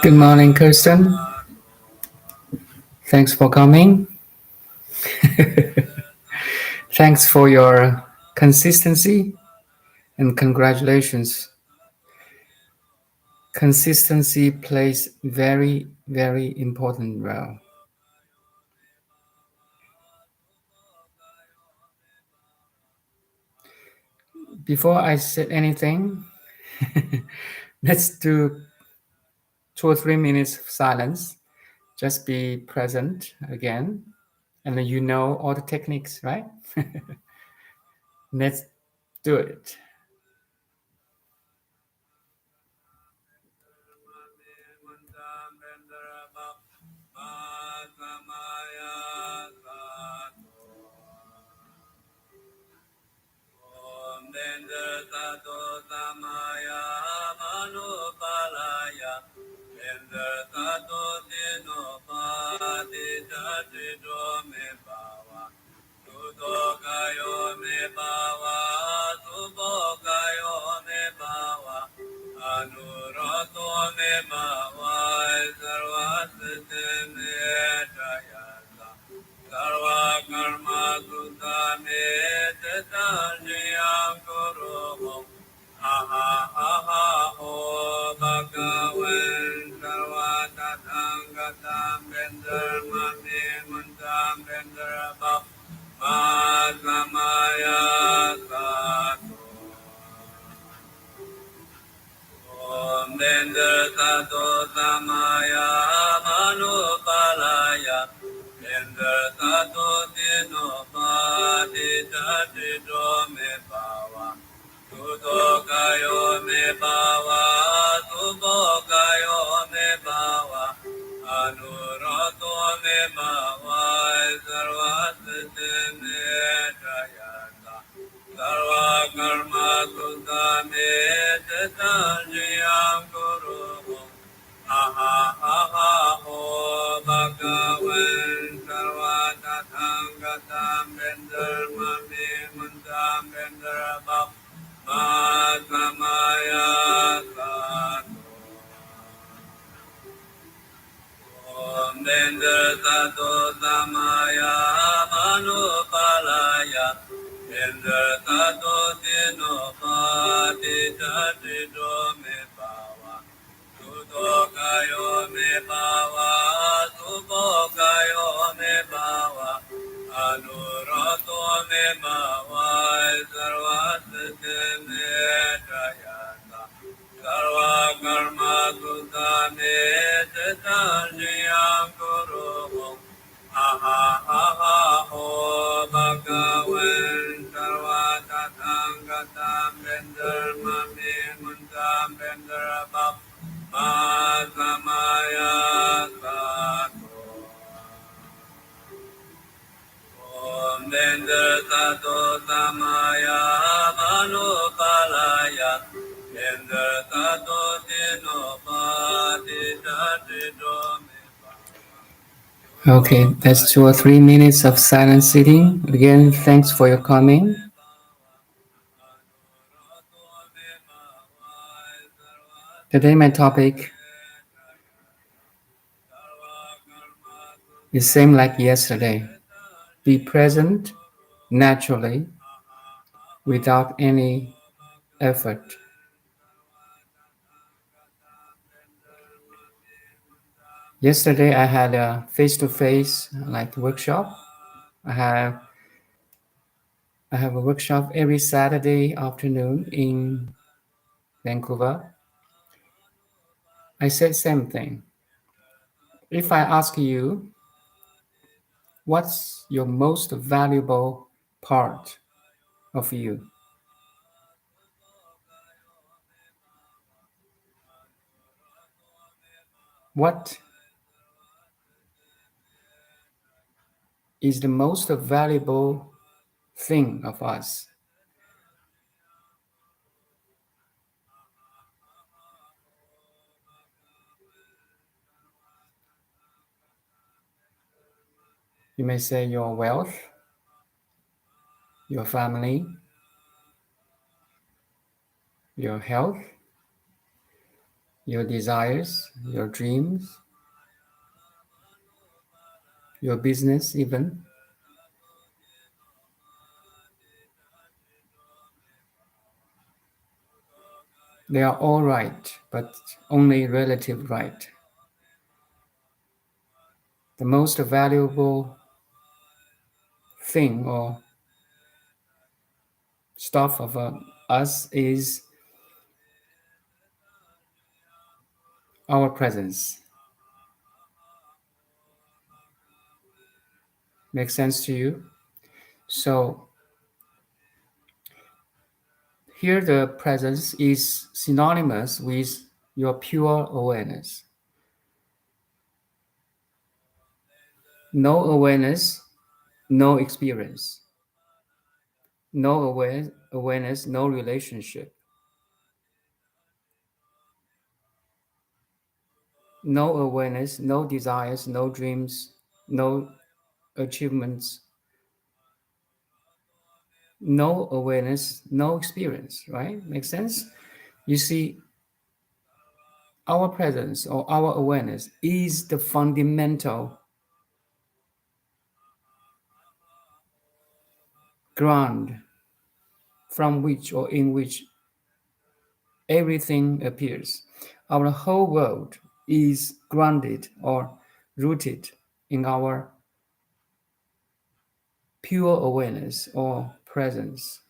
Good morning, Kirsten. Thanks for coming. Thanks for your consistency and congratulations. Consistency plays very, very important role. Before I say anything, let's do 2 or 3 minutes of silence. Just be present again. And then you know all the techniques, right? Let's do it. Okay, that's 2 or 3 minutes of silent sitting. Again, thanks for your coming. Today, my topic is same like yesterday. Be present naturally without any effort. Yesterday, I had a face-to-face like workshop. I have I have a workshop every Saturday afternoon in Vancouver. I said same thing. If I ask you, what's your most valuable part of you? What is the most valuable thing of us? You may say your wealth, your family, your health, your desires, your dreams, your business, even. They are all right, but only relative right. The most valuable thing or stuff of us is our presence. Makes sense to you? So here the presence is synonymous with your pure awareness. No awareness, no experience. No awareness, no relationship. No awareness, no desires, no dreams, no achievements. No awareness, no experience, right? Makes sense? You see, our presence or our awareness is the fundamental ground from which or in which everything appears. Our whole world is grounded or rooted in our pure awareness or presence.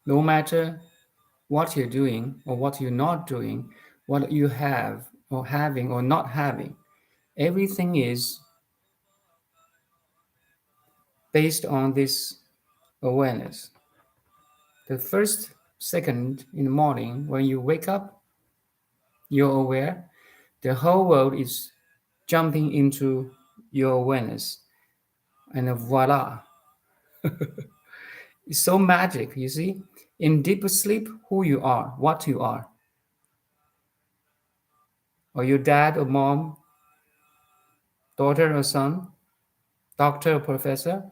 No matter what you're doing or what you're not doing, what you have or having or not having, everything is based on this awareness. The first second in the morning when you wake up, you're aware. The whole world is jumping into your awareness. And voila. It's so magic, you see. In deep sleep, who you are, what you are. Or your dad or mom, daughter or son, doctor or professor,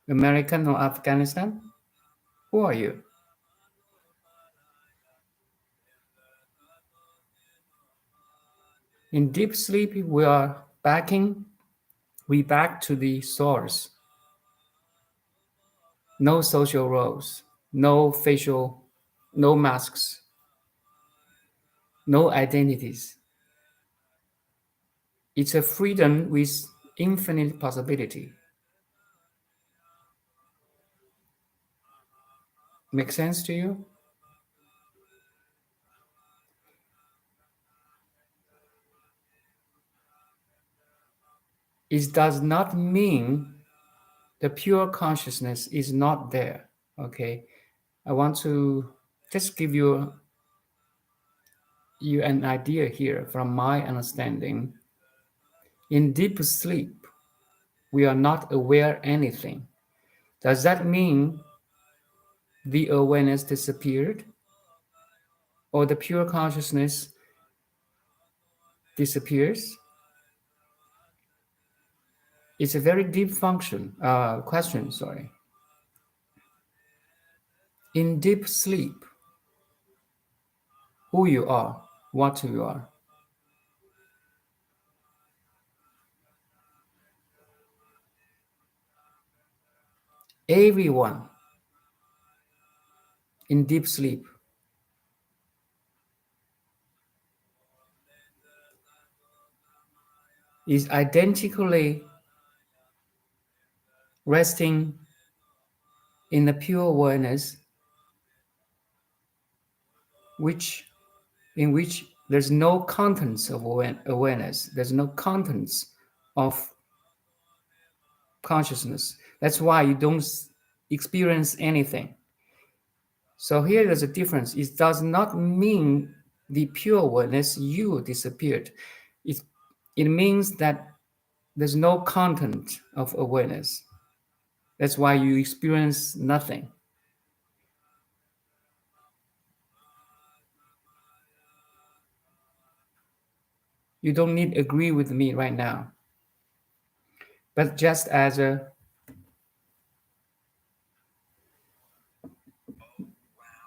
American or Afghanistan. Who are you? In deep sleep, we back to the source. No social roles, no masks, no identities. It's a freedom with infinite possibility. Make sense to you? It does not mean the pure consciousness is not there. Okay. I want to just give you an idea here from my understanding. In deep sleep, we are not aware anything. Does that mean the awareness disappeared or the pure consciousness disappears? It's a very deep question. Sorry. In deep sleep, who you are, what you are. Everyone in deep sleep is identically resting in the pure awareness in which there's no contents of awareness, there's no contents of consciousness. That's why you don't experience anything. So here there's a difference. It does not mean the pure awareness, you disappeared. It, it means that there's no content of awareness. That's why you experience nothing. You don't need to agree with me right now. But just as a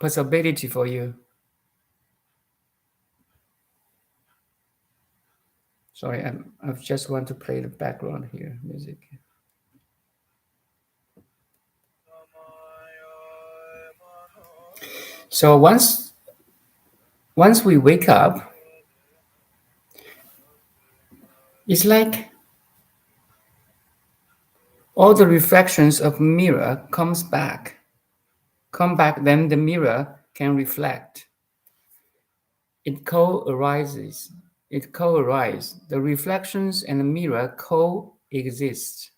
possibility for you. Sorry, I just want to play the background here, music. So once we wake up, it's like all the reflections of mirror come back, then the mirror can reflect. It co-arises. It co-arises. The reflections and the mirror coexist.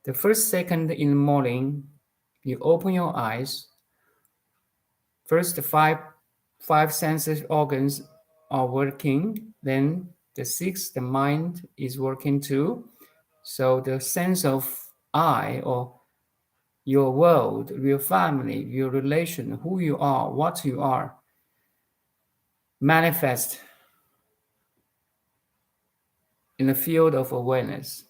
The first second in the morning, you open your eyes. First, the five senses organs are working. Then the sixth, the mind is working too. So the sense of I, or your world, your family, your relation, who you are, what you are, manifest in the field of awareness.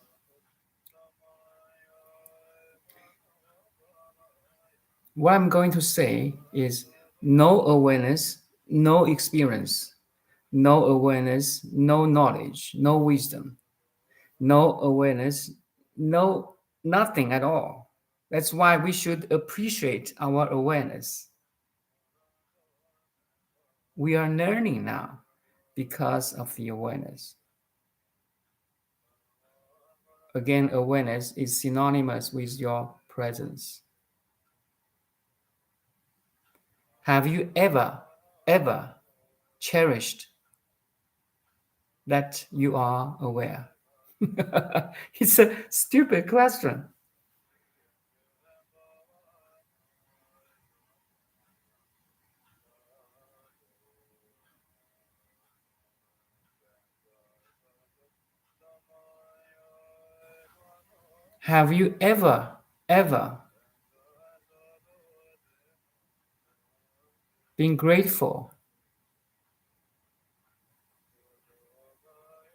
What I'm going to say is no awareness, no experience, no awareness, no knowledge, no wisdom, no awareness, no nothing at all. That's why we should appreciate our awareness. We are learning now because of the awareness. Again, awareness is synonymous with your presence. Have you ever cherished that you are aware? It's a stupid question. Have you ever been grateful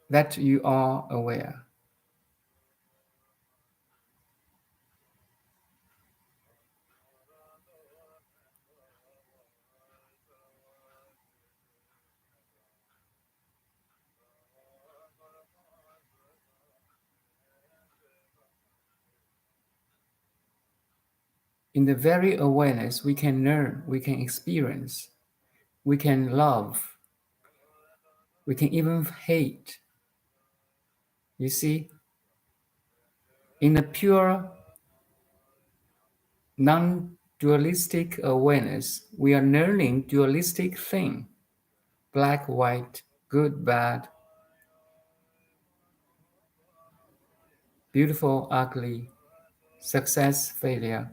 that you are aware? In the very awareness, we can learn, we can experience, we can love, we can even hate. You see, in the pure, non dualistic awareness, we are learning dualistic thing, black, white, good, bad, beautiful, ugly, success, failure,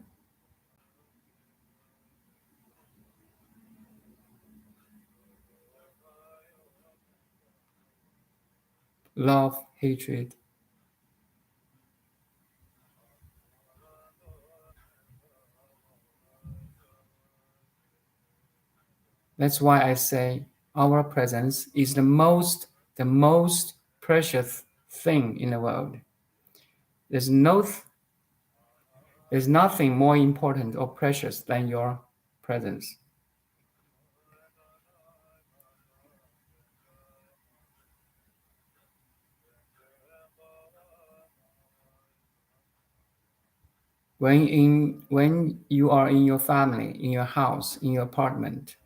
love, hatred. That's why I say our presence is the most precious thing in the world. There's no there's nothing more important or precious than your presence. When you are in your family, in your house, in your apartment,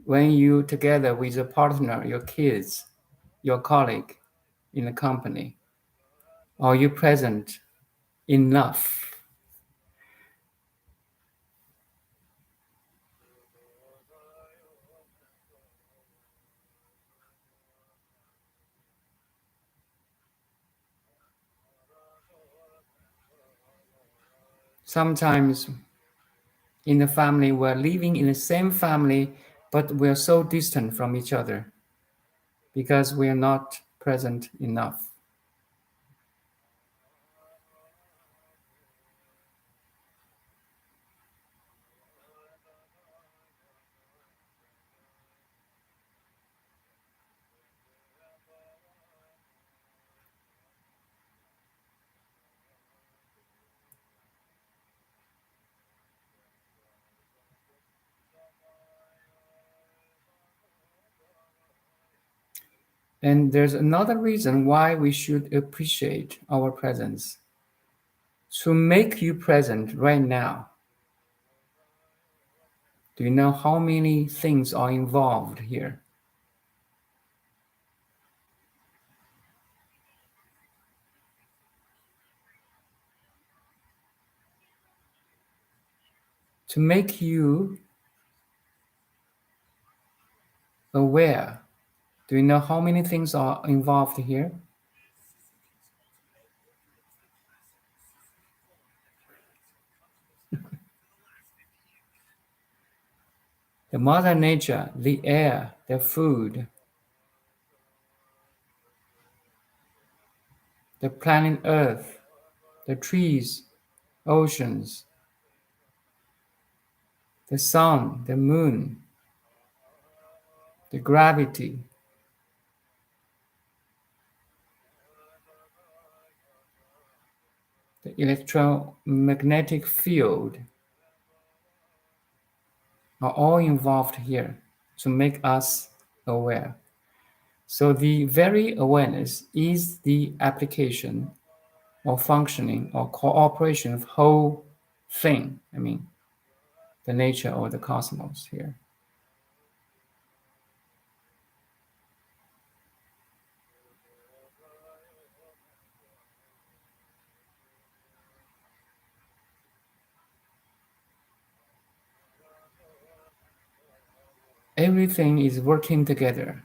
when you together with your partner, your kids, your colleague in the company, are you present enough? Sometimes in the family, we're living in the same family, but we're so distant from each other because we are not present enough. And there's another reason why we should appreciate our presence. To make you present right now, do you know how many things are involved here? To make you aware, do you know how many things are involved here? The mother nature, the air, the food, the planet Earth, the trees, oceans, the sun, the moon, the gravity, the electromagnetic field are all involved here to make us aware. So the very awareness is the application or functioning or cooperation of whole thing. I mean, the nature or the cosmos here. Everything is working together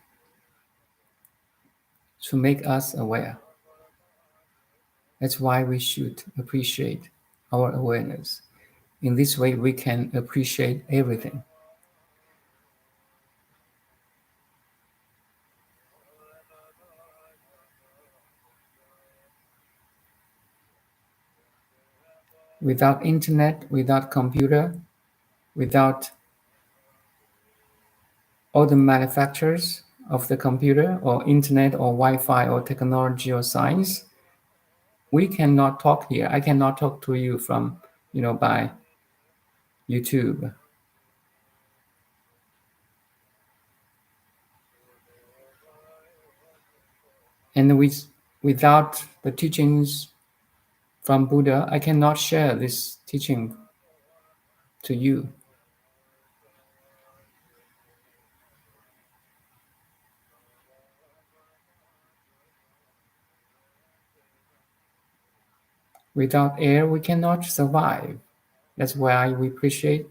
to make us aware. That's why we should appreciate our awareness. In this way, we can appreciate everything. Without internet, without computer, without all the manufacturers of the computer or internet or Wi-Fi or technology or science, we cannot talk here. I cannot talk to you from, by YouTube. And without the teachings from Buddha, I cannot share this teaching to you. Without air, we cannot survive. That's why we appreciate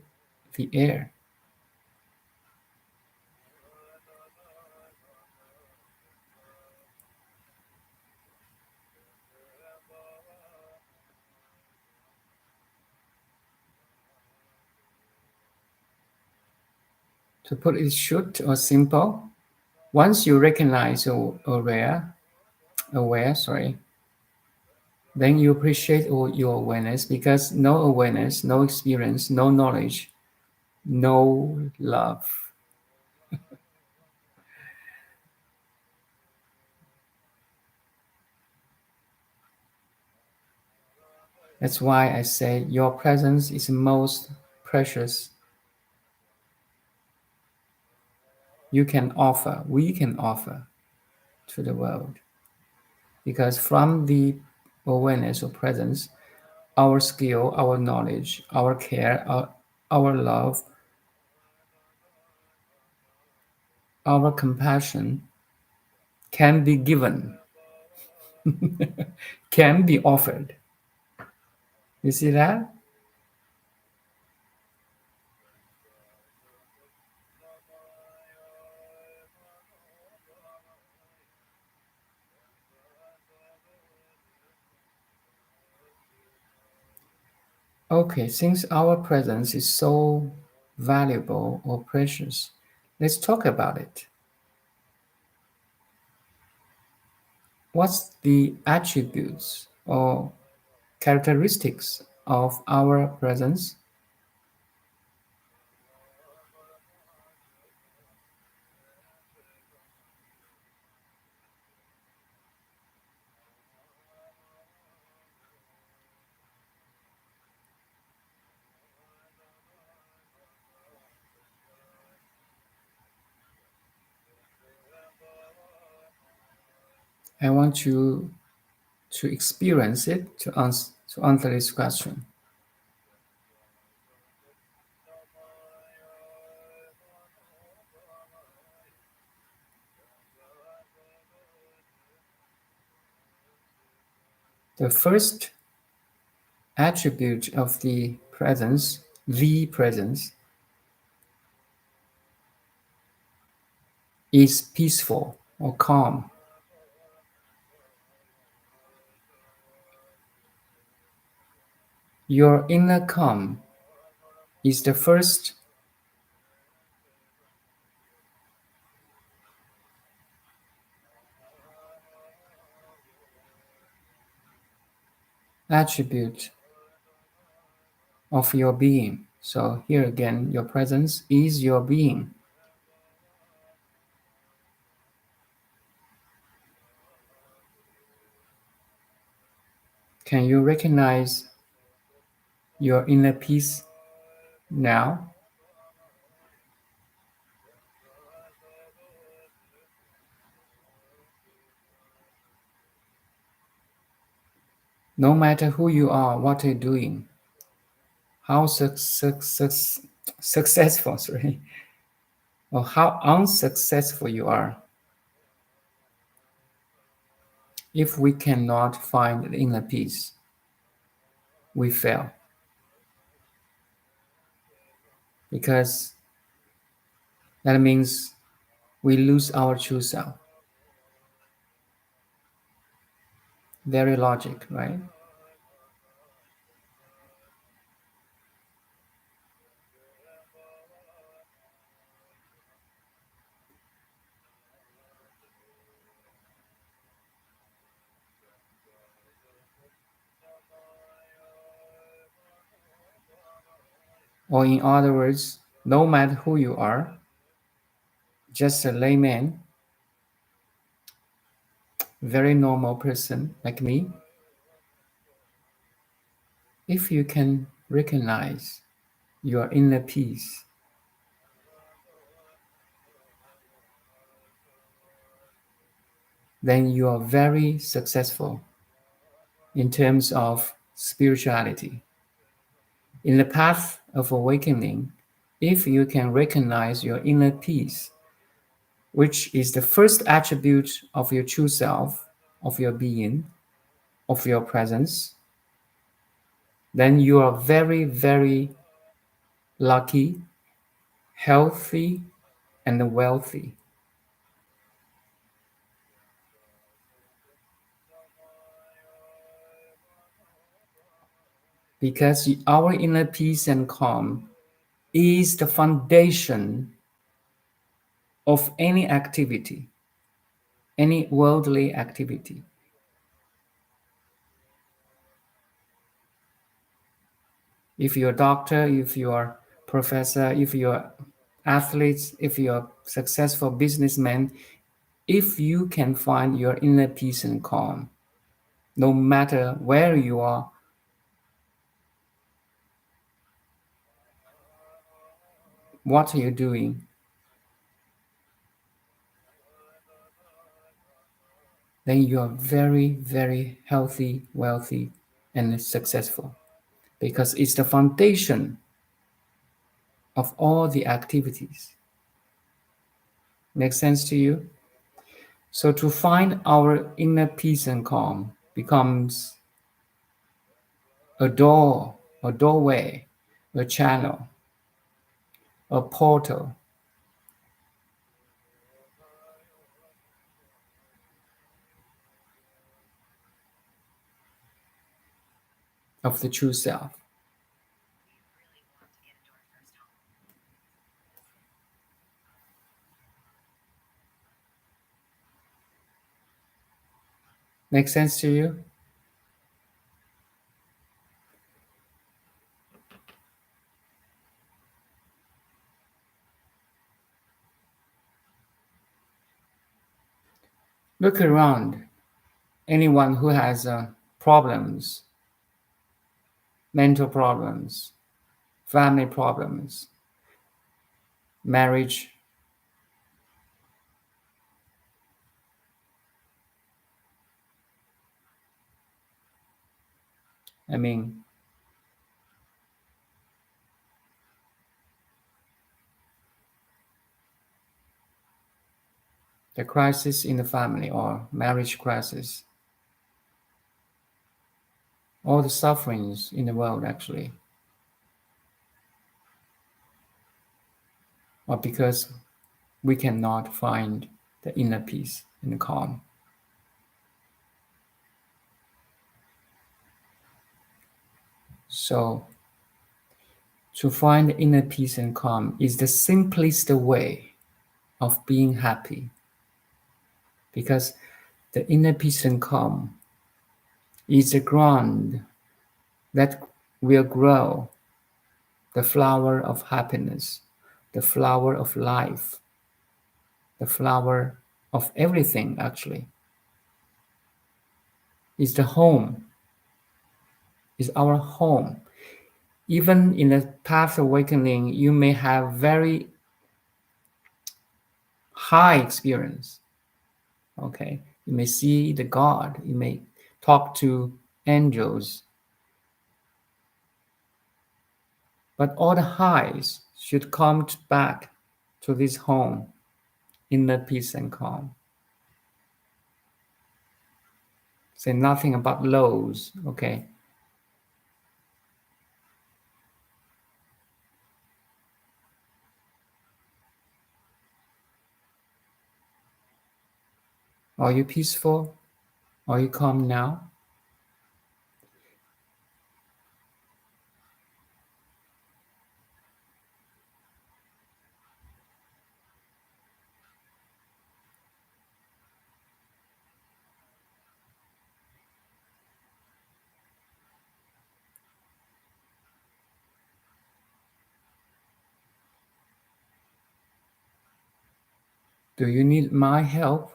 the air. To put it short or simple, once you recognize or aware, sorry, then you appreciate all your awareness because no awareness, no experience, no knowledge, no love. That's why I say your presence is most precious we can offer to the world. Because from the awareness or presence, our skill, our knowledge, our care, our love, our compassion can be given, can be offered. You see that? Okay, since our presence is so valuable or precious, let's talk about it. What's the attributes or characteristics of our presence? I want you to experience it to answer this question. The first attribute of the presence, is peaceful or calm. Your inner calm is the first attribute of your being. So here again, your presence is your being. Can you recognize your inner peace now? No matter who you are, what you're doing, how successful, sorry, or how unsuccessful you are, if we cannot find the inner peace, we fail. Because that means we lose our true self. Very logic, right? Or in other words, no matter who you are, just a layman, very normal person like me, if you can recognize your inner peace, then you are very successful in terms of spirituality. In the path of awakening, if you can recognize your inner peace, which is the first attribute of your true self, of your being, of your presence, then you are very, very lucky, healthy, and wealthy. Because our inner peace and calm is the foundation of any activity, any worldly activity. If you're a doctor, if you're a professor, if you're athletes, if you're a successful businessman, if you can find your inner peace and calm, no matter where you are, what are you doing, then you are very, very healthy, wealthy, and successful. Because it's the foundation of all the activities. Make sense to you? So to find our inner peace and calm becomes a door, a doorway, a channel, a portal of the true self. Make sense to you? Look around. Anyone who has problems, mental problems, family problems, marriage, I mean, the crisis in the family or marriage crisis, all the sufferings in the world actually, or because we cannot find the inner peace and the calm. So, to find the inner peace and calm is the simplest way of being happy because the inner peace and calm is the ground that will grow the flower of happiness, the flower of life, the flower of everything actually. Is the home, is our home. Even in the path awakening, you may have very high experience. Okay. You may see the God, you may talk to angels, but all the highs should come back to this home, inner peace and calm. Say nothing about lows, okay? Are you peaceful? Are you calm now? Do you need my help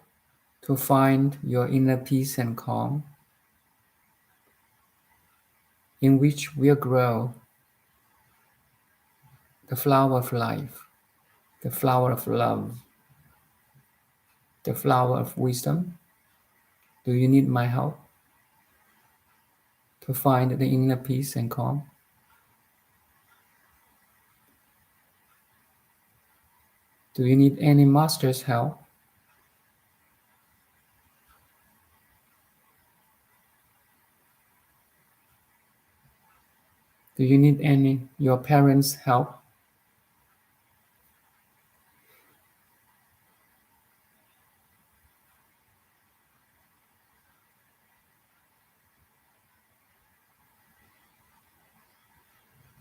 to find your inner peace and calm, in which will grow the flower of life, the flower of love, the flower of wisdom? Do you need my help to find the inner peace and calm? Do you need any master's help? Do you need any your parents' help?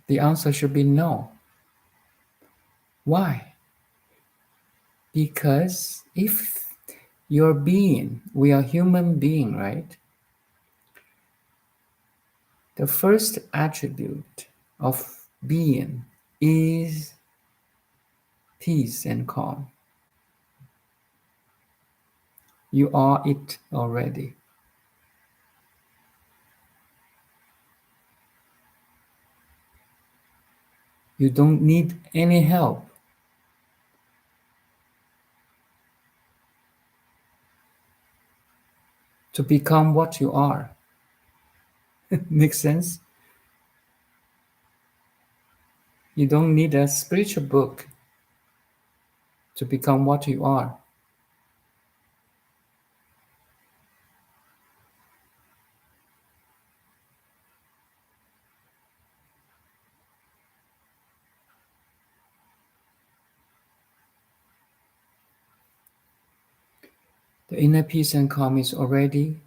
The answer should be no. Why? Because if your being, we are human being, right? The first attribute of being is peace and calm. You are it already. You don't need any help to become what you are. Makes sense? You don't need a spiritual book to become what you are. The inner peace and calm is already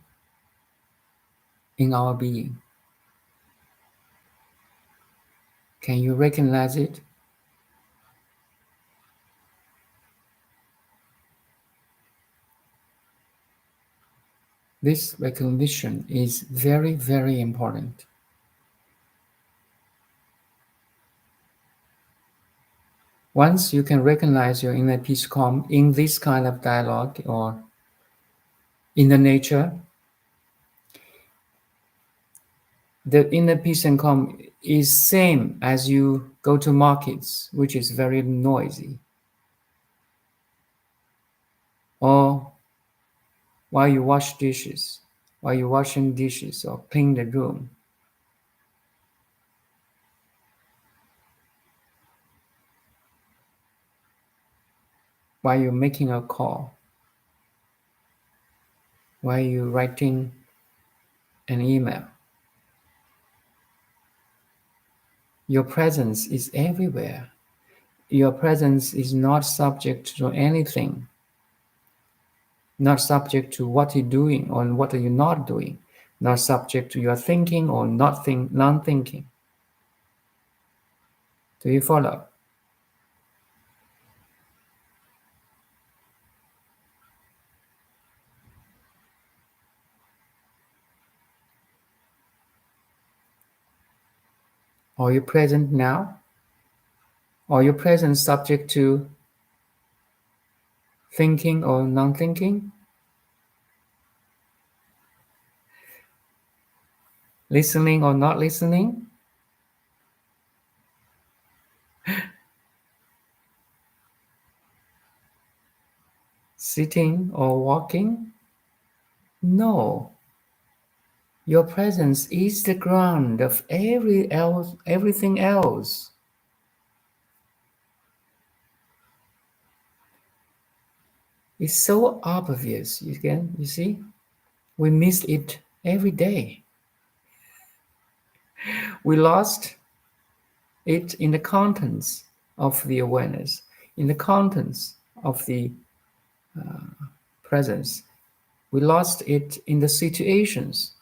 in our being. Can you recognize it? This recognition is very, very important. Once you can recognize your inner peace calm in this kind of dialogue or in the nature, the inner peace and calm is same as you go to markets, which is very noisy, or while you wash dishes, while you're washing dishes or clean the room. while you're making a call, while you're writing an email. Your presence is everywhere. Your presence is not subject to anything, not subject to what you're doing or what are you not doing, not subject to your thinking or non-thinking. Do you follow? Are you present now? Are you present subject to thinking or non-thinking? Listening or not listening? Sitting or walking? No. Your presence is the ground of everything else. It's so obvious. You see? We miss it every day. We lost it in the contents of the awareness, in the contents of the presence. We lost it in the situations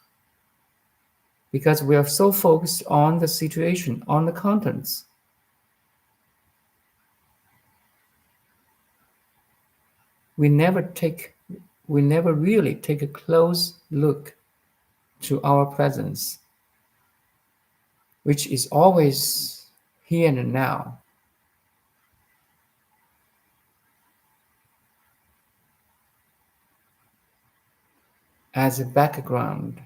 because we are so focused on the situation, on the contents. We never really take a close look to our presence, which is always here and now. As a background.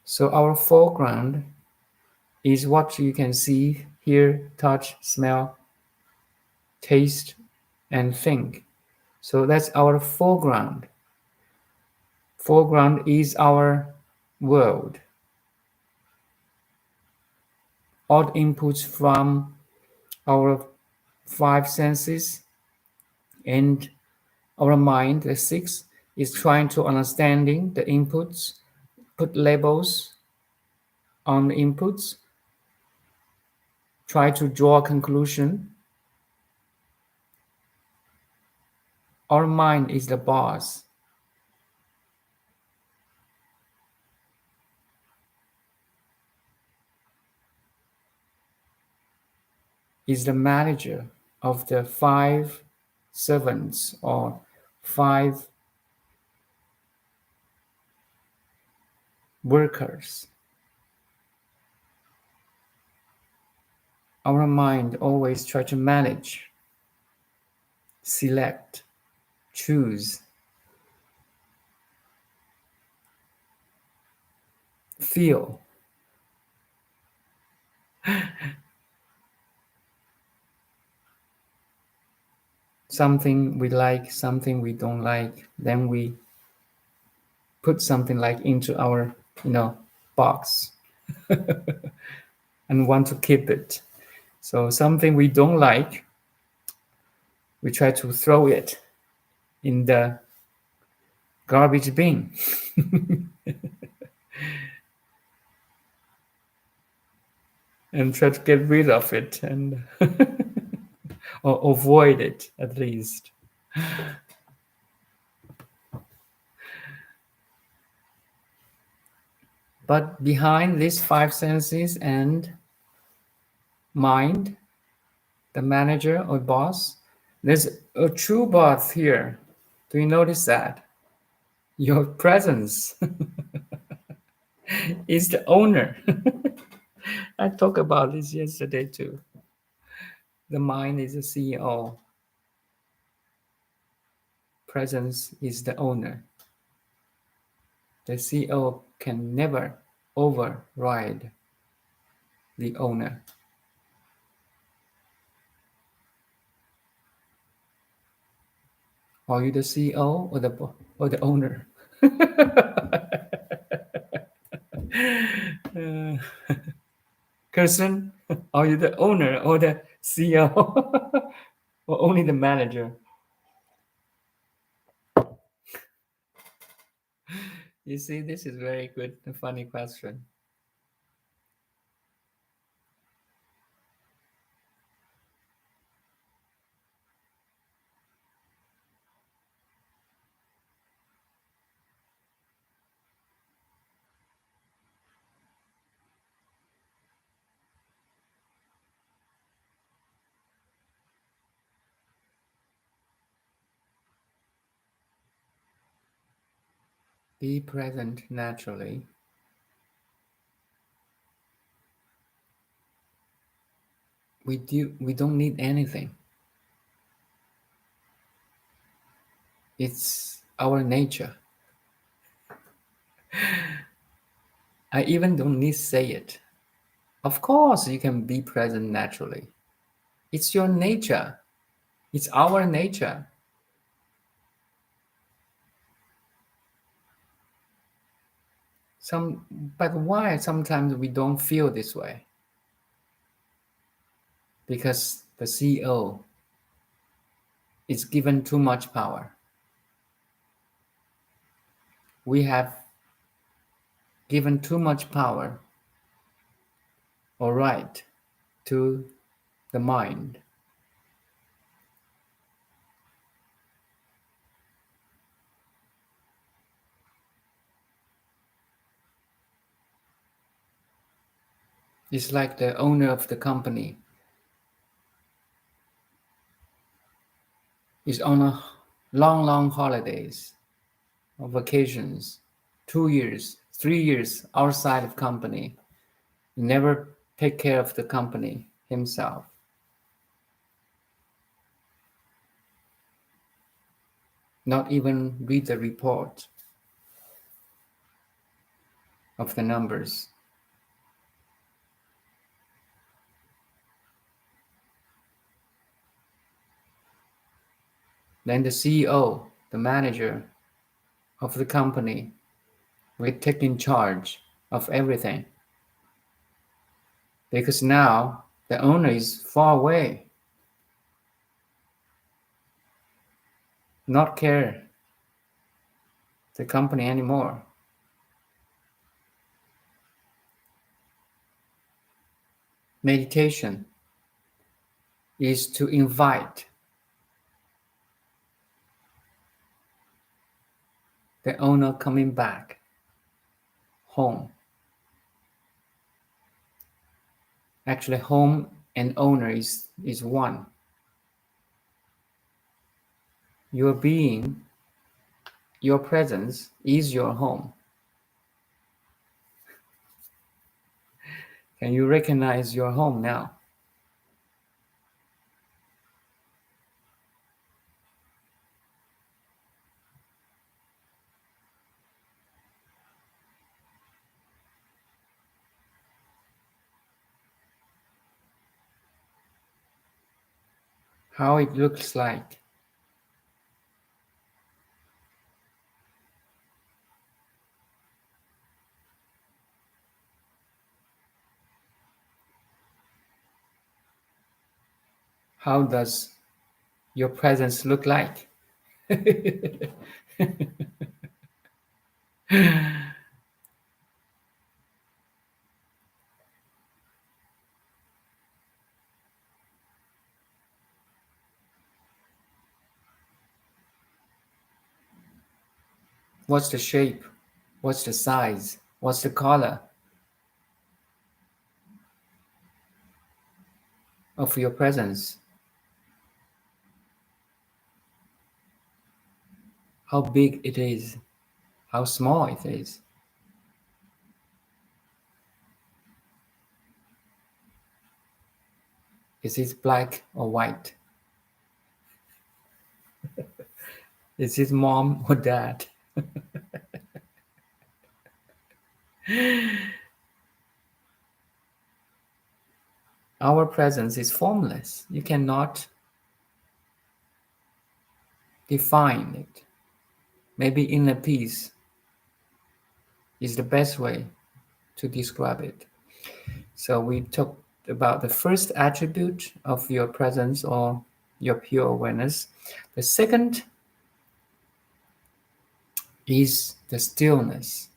So our foreground is what you can see, hear, touch, smell, taste, and think. So that's our foreground. Foreground is our world. All inputs from our five senses and our mind, the six, is trying to understanding the inputs, put labels on the inputs, try to draw a conclusion. Our mind is the boss. Is the manager of the five servants or five workers. Our mind always try to manage, select, choose, feel. Something we like, something we don't like, then we put something like into our, box and want to keep it. So something we don't like, we try to throw it in the garbage bin. And try to get rid of it and or avoid it at least. But behind these five senses and mind, the manager or boss, there's a true boss here. Do you notice that? Your presence is the owner. I talked about this yesterday too. The mind is the CEO. Presence is the owner. The CEO can never override the owner. Are you the CEO or the owner? Kirsten? Are you the owner or the CEO? Or only the manager? You see, this is very good, a funny question. Be present naturally. We don't need anything. It's our nature. I even don't need to say it. Of course, you can be present naturally. It's your nature. It's our nature. But why sometimes we don't feel this way? Because the CEO is given too much power. We have given too much power or right to the mind. It's like the owner of the company is on a long holidays or vacations, 2 years, 3 years outside of company, never take care of the company himself. Not even read the report of the numbers. Then the CEO, the manager of the company, will take in charge of everything. Because now the owner is far away, not care the company anymore. Meditation is to invite the owner coming back home. Actually, home and owner is one. Your being, your presence is your home. Can you recognize your home now? How it looks like? How does your presence look like? What's the shape? What's the size? What's the color of your presence? How big it is? How small it is? Is it black or white? Is it mom or dad? Our presence is formless. You cannot define it. Maybe inner peace is the best way to describe it. So we took about the first attribute of your presence or your pure awareness. The second is the stillness.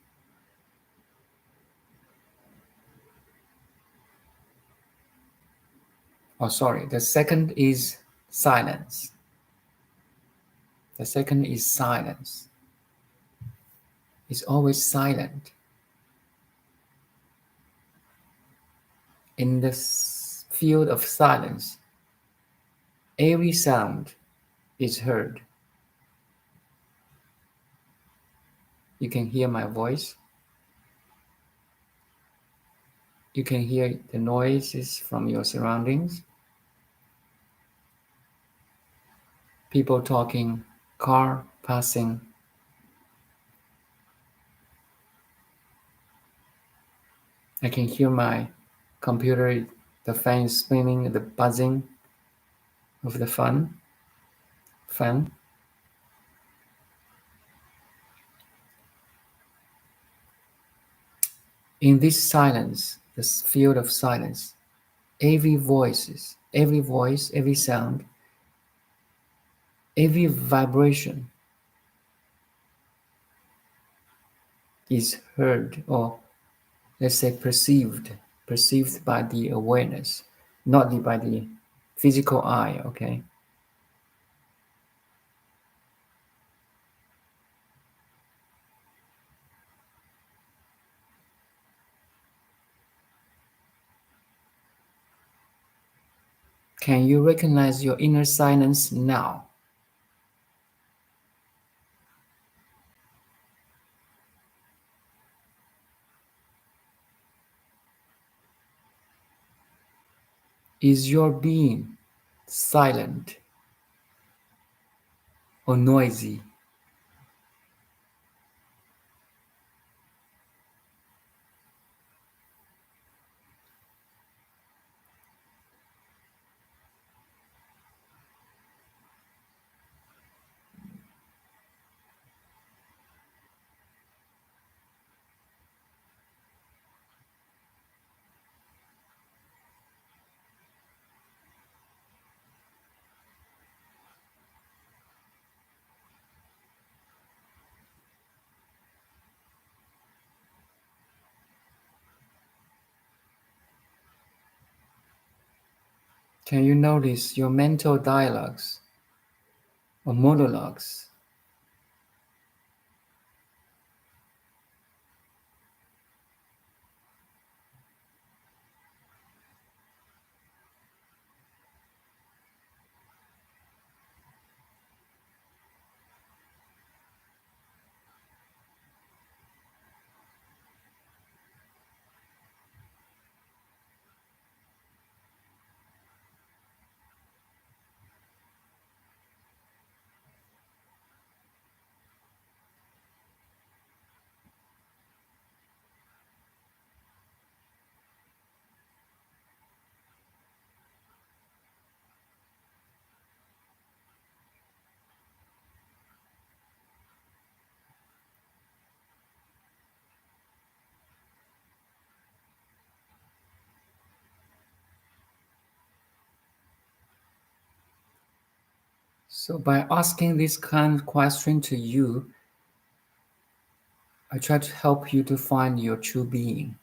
Oh, sorry. The second is silence. The second is silence. It's always silent. In the field of silence, every sound is heard. You can hear my voice. You can hear the noises from your surroundings. People talking, car passing. I can hear my computer, the fan spinning, the buzzing of the fan. In this silence, this field of silence, every voice, every sound, every vibration is heard, or let's say perceived by the awareness, not by the physical eye, okay? Can you recognize your inner silence now? Is your being silent or noisy? Can you notice your mental dialogues or monologues? So by asking this kind of question to you, I try to help you to find your true being.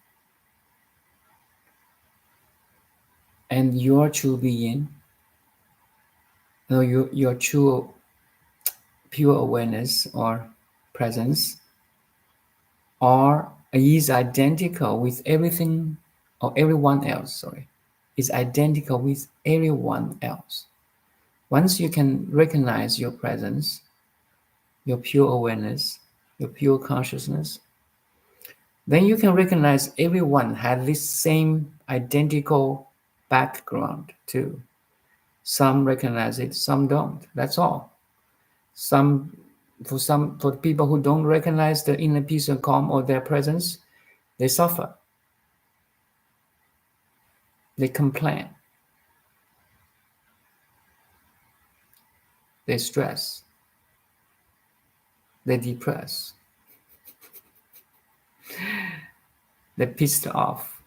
And your true being, your true pure awareness or presence, is identical with everything or everyone else, is identical with everyone else. Once you can recognize your presence, your pure awareness, your pure consciousness, then you can recognize everyone had this same identical background too. Some recognize it, some don't. That's all. For people who don't recognize the inner peace and calm or their presence, they suffer. They complain. They stress. They depress. They're pissed off.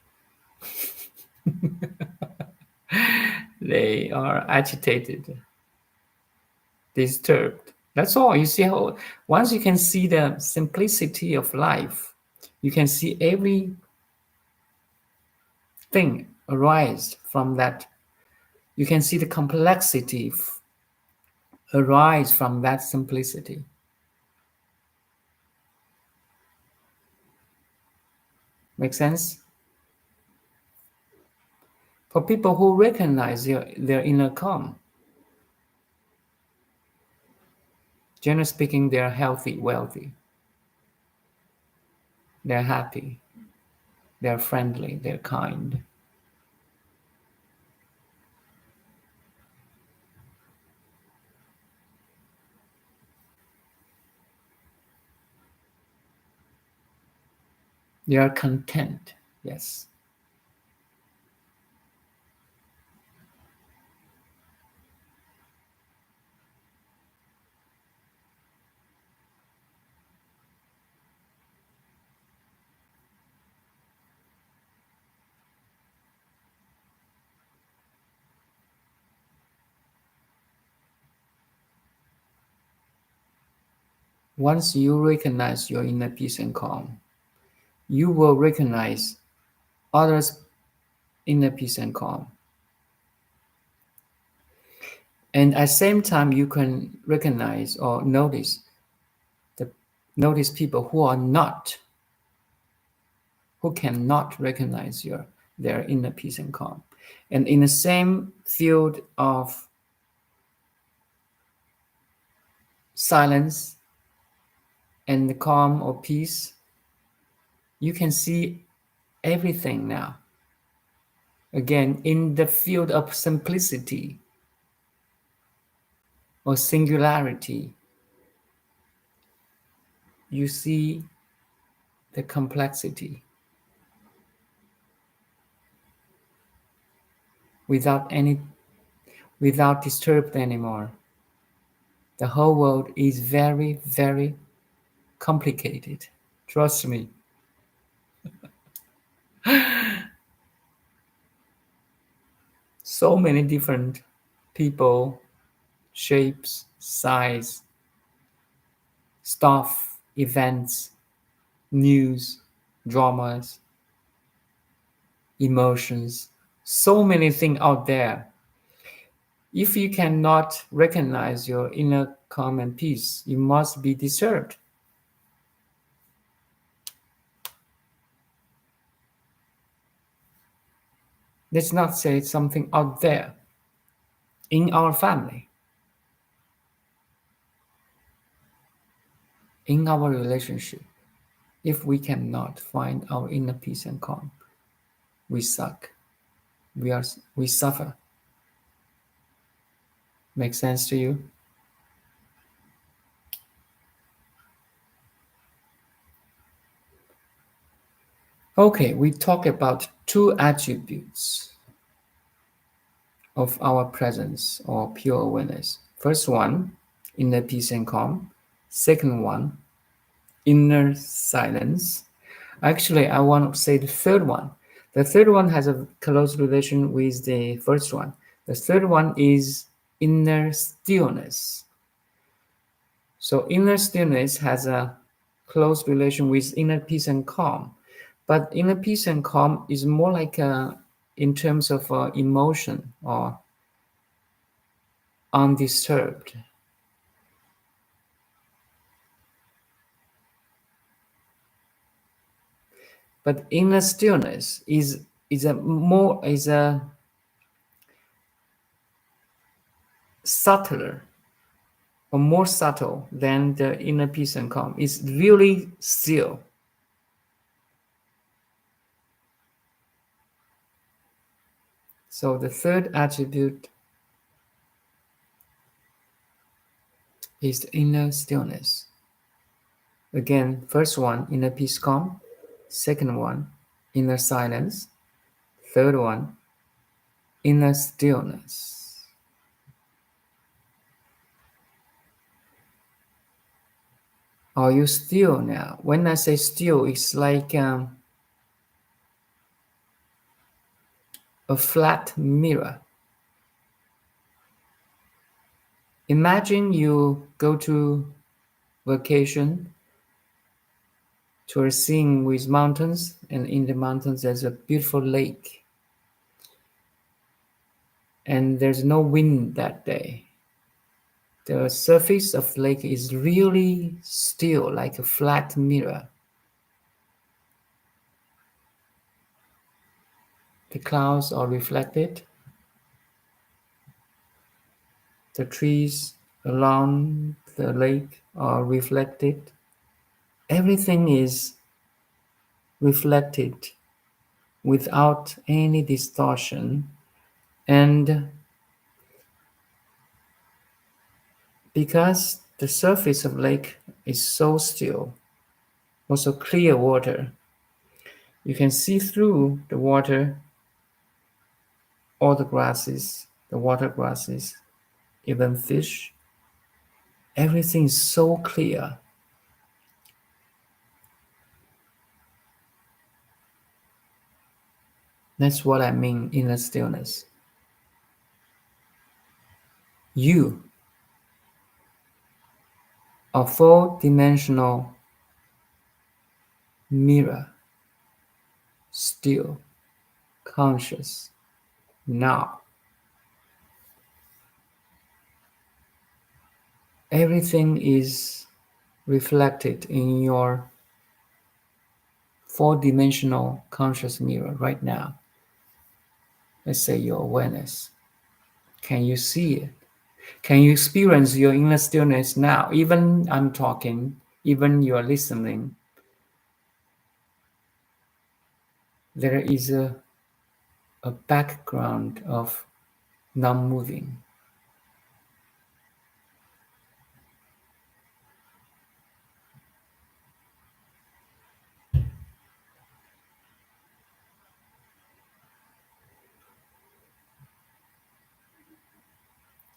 They are agitated, disturbed. That's all. You see how once you can see the simplicity of life, you can see everything arise from that. You can see the complexity arise from that simplicity. Make sense? For people who recognize their inner calm, generally speaking, they're healthy, wealthy, they're happy, they're friendly, they're kind. They are content. Yes. Once you recognize your inner peace and calm, you will recognize others' inner peace and calm. And at the same time, you can recognize or the notice people who cannot recognize their inner peace and calm. And in the same field of silence and the calm or peace, you can see everything now. Again, in the field of simplicity or singularity, you see the complexity without disturbed anymore. The whole world is very, very complicated. Trust me. So many different people, shapes, size, stuff, events, news, dramas, emotions, so many things out there. If you cannot recognize your inner calm and peace, you must be disturbed. Let's not say something out there in our family, in our relationship. If we cannot find our inner peace and calm, we suck. We suffer. Make sense to you? Okay, we talk about two attributes of our presence or pure awareness. First one, inner peace and calm. Second one, inner silence. Actually, I want to say the third one. The third one has a close relation with the first one. The third one is inner stillness. So inner stillness has a close relation with inner peace and calm. But inner peace and calm is more like in terms of emotion or undisturbed. But inner stillness is a subtler or more subtle than the inner peace and calm. It's really still. So the third attribute is the inner stillness. Again, first one, inner peace calm. Second one, inner silence. Third one, inner stillness. Are you still now? When I say still, it's like a flat mirror. Imagine you go to vacation to a scene with mountains, and in the mountains there's a beautiful lake, and there's no wind that day. The surface of the lake is really still, like a flat mirror. The clouds are reflected, the trees along the lake are reflected. Everything is reflected without any distortion. And because the surface of the lake is so still, also clear water, you can see through the water, all the grasses, the water grasses, even fish. Everything is so clear. That's what I mean in the stillness. You are four-dimensional mirror, still, conscious, now. Everything is reflected in your four-dimensional conscious mirror right now. Let's say your awareness. Can you see it? Can you experience your inner stillness now? Even I'm talking, even you are listening, there is a background of non-moving.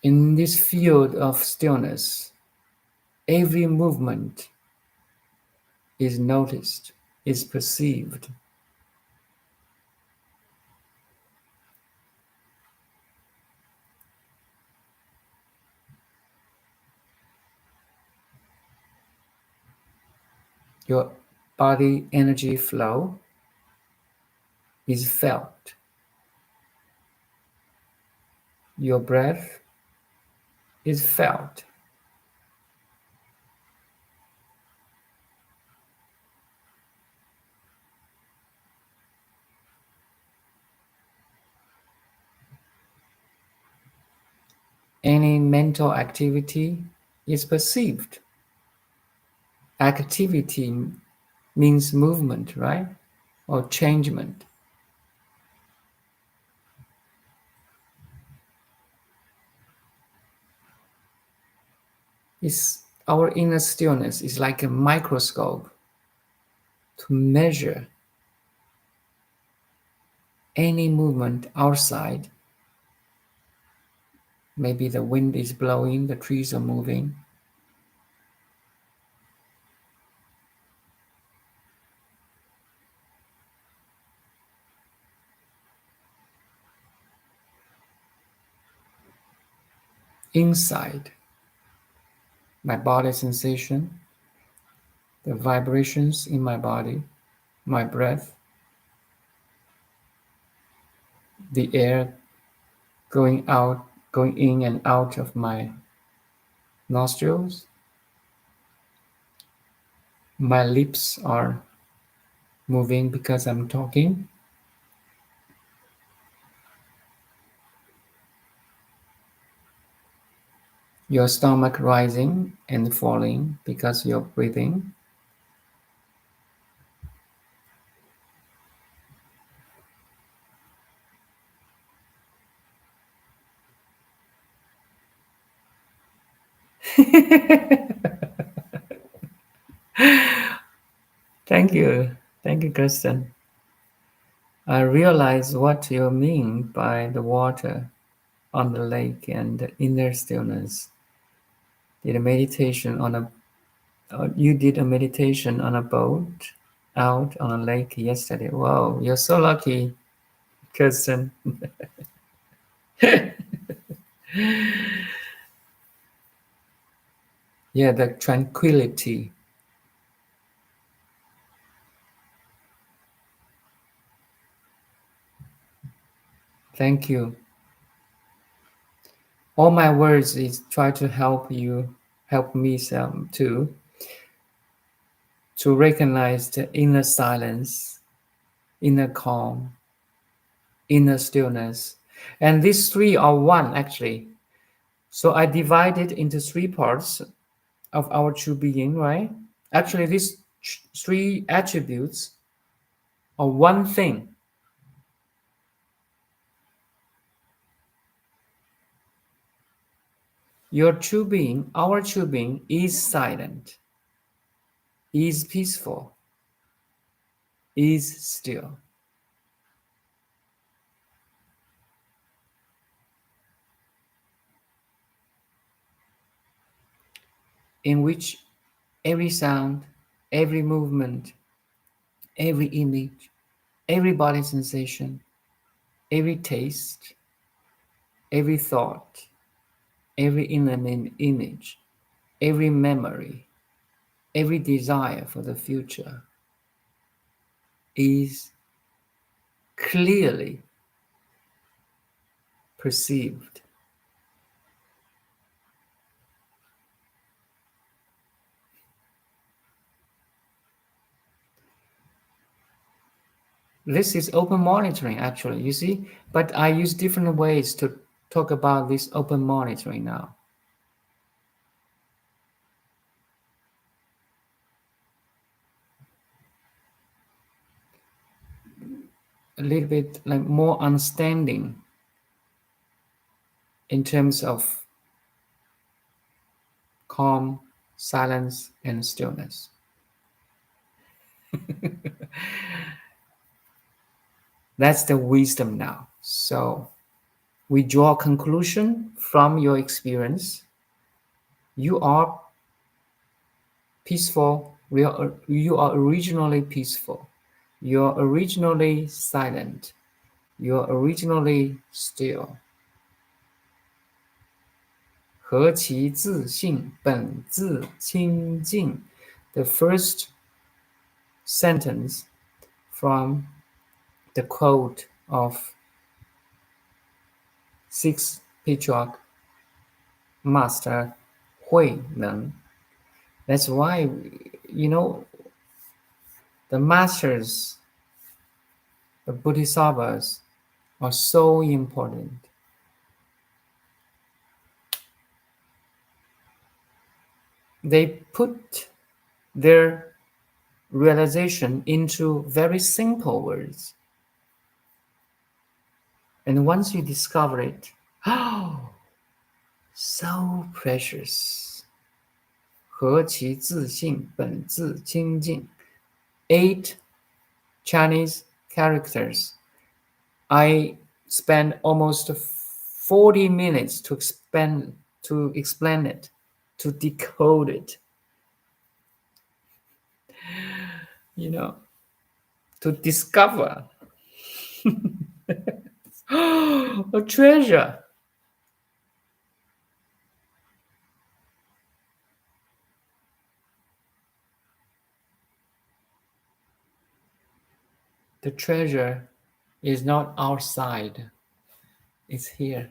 In this field of stillness, every movement is noticed, is perceived. Your body energy flow is felt. Your breath is felt. Any mental activity is perceived. Activity means movement, right? Or changement. It's, our inner stillness is like a microscope to measure any movement outside. Maybe the wind is blowing, the trees are moving. Inside, my body sensation, the vibrations in my body, my breath, the air going out, going in and out of my nostrils. My lips are moving because I'm talking. Your stomach rising and falling because you're breathing. Thank you. Thank you, Kristen. I realize what you mean by the water on the lake and the inner stillness. Did a meditation on a you did a meditation on a boat out on a lake yesterday. Wow, you're so lucky. Kirsten. Yeah, the tranquility. Thank you. All my words is try to help you, help me some too, to recognize the inner silence, inner calm, inner stillness. And these three are one actually. So I divide it into three parts of our true being, right? Actually, these three attributes are one thing. Your true being, our true being, is silent, is peaceful, is still, in which every sound, every movement, every image, every body sensation, every taste, every thought, every inner image, every memory, every desire for the future is clearly perceived. This is open monitoring, actually, you see? But I use different ways to talk about this open monitoring now. A little bit like more understanding in terms of calm, silence, and stillness. That's the wisdom now. So we draw a conclusion from your experience. You are peaceful. You are originally peaceful. You're originally silent. You're originally still. 何其自信，本自清净. The first sentence from the quote of sixth patriarch master Hui Neng. That's why, you know, the masters, the bodhisattvas, are so important. They put their realization into very simple words. And once you discover it, oh, so precious. 何其自信，本自清净. 8 Chinese characters. I spent almost 40 minutes to explain it, to decode it, you know, to discover a treasure. The treasure is not outside, it's here.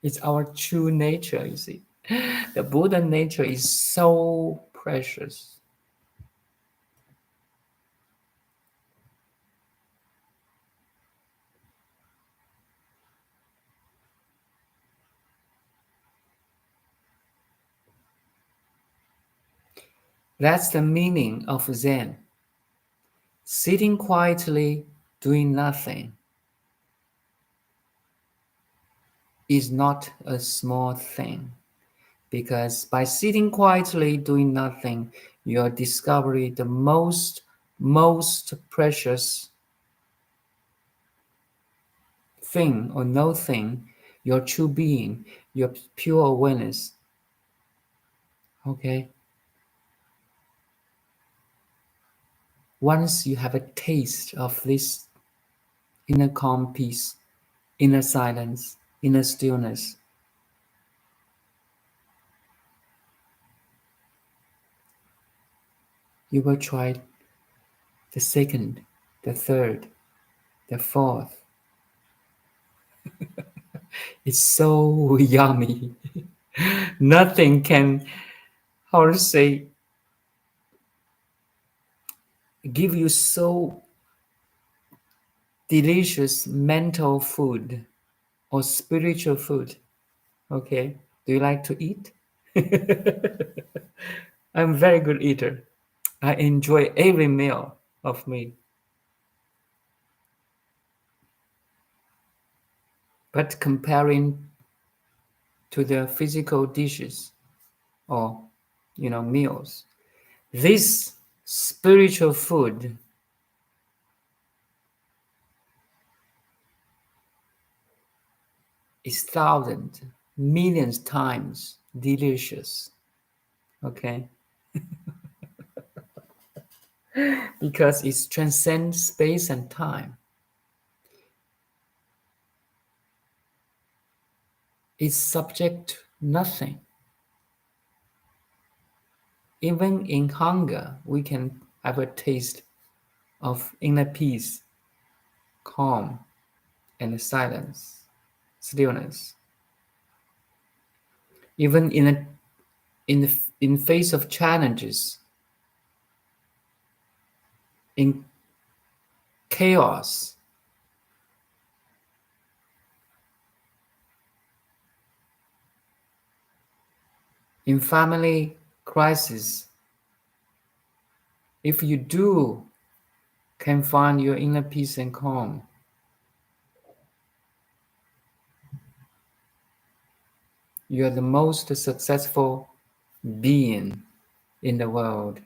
It's our true nature, you see. The Buddha nature is so precious. That's the meaning of Zen. Sitting quietly, doing nothing, is not a small thing. Because by sitting quietly, doing nothing, you are discovering the most precious thing or no thing, your true being, your pure awareness. Okay? Once you have a taste of this inner calm peace, inner silence, inner stillness. You will try the second, the third, the fourth. It's so yummy. Nothing can, how to say, give you so delicious mental food or spiritual food. Okay, do you like to eat? I'm a very good eater. I enjoy every meal of me. But comparing to the physical dishes or meals, this spiritual food is thousands, millions times delicious. Okay, because it transcends space and time. It's subject to nothing. Even in hunger, we can have a taste of inner peace, calm, and silence, stillness. Even in face of challenges, in chaos, in family crisis, if you do can find your inner peace and calm, you are the most successful being in the world.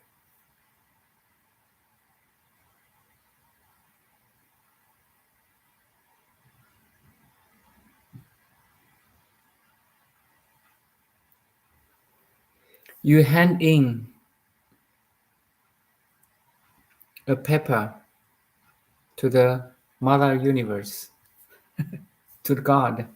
You hand in a paper to the Mother Universe, to God,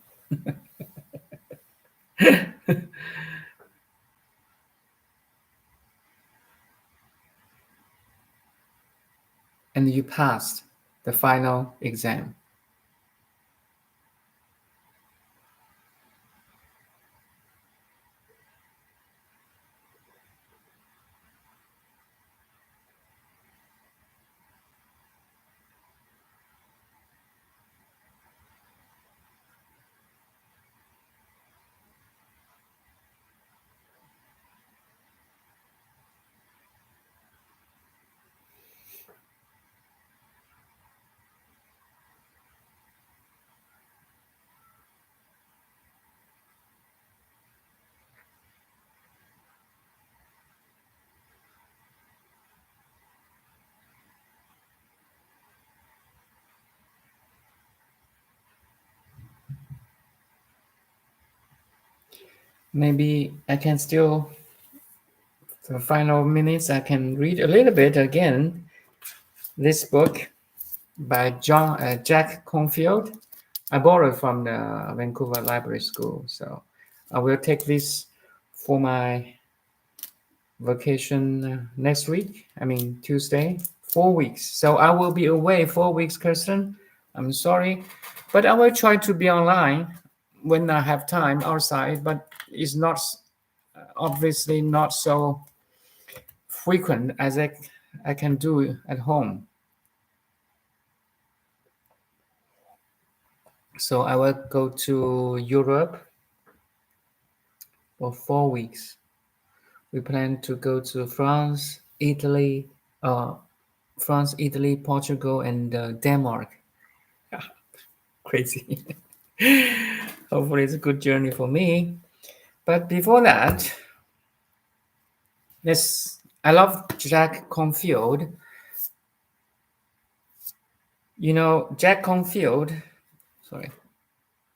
and you passed the final exam. Maybe I can still, the final minutes, I can read a little bit again this book by Jack Confield. I borrowed from the Vancouver Library School, so I will take this for my vacation next week. I mean Tuesday, 4 weeks. So I will be away 4 weeks, Kirsten. I'm sorry, but I will try to be online when I have time outside. But it's not obviously not so frequent as I can do at home. So I will go to Europe for 4 weeks. We plan to go to France, Italy, Portugal, and Denmark. Crazy. Hopefully, it's a good journey for me. But before that, yes, I love Jack Confield. Jack Confield. Sorry.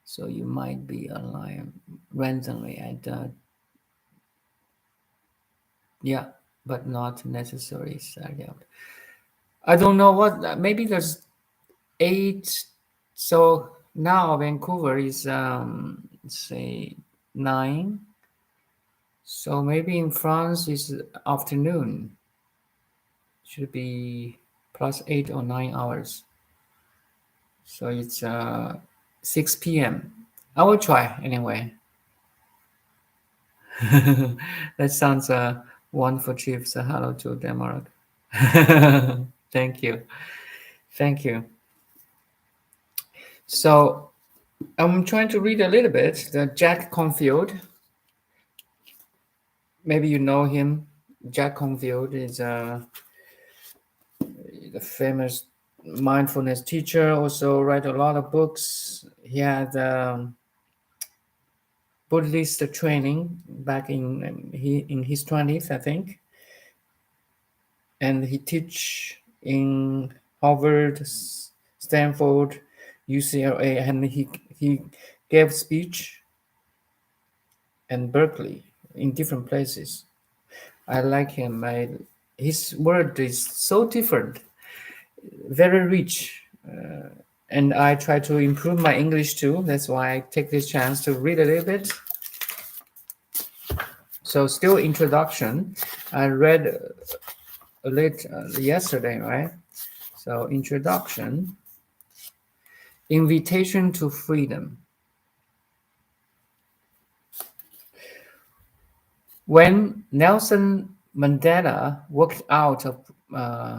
So you might be online randomly at yeah, but not necessarily started out. I don't know what. Maybe there's 8 So now Vancouver is say 9. So maybe in France it's afternoon. Should be plus 8 or 9 hours. So it's 6 p.m. I will try anyway. That sounds wonderful trip. So hello to Denmark. Thank you. Thank you. So I'm trying to read a little bit. The Jack Confield. Maybe you know him. Jack Confield is the famous mindfulness teacher. Also write a lot of books. He had Buddhist training back in his 20s, I think, and he teach in Harvard, Stanford, UCLA, and he gave speech in Berkeley in different places. I like him. His word is so different, very rich, and I try to improve my English too. That's why I take this chance to read a little bit. So still introduction. I read late yesterday, right? So introduction, invitation to freedom. When Nelson Mandela walked out of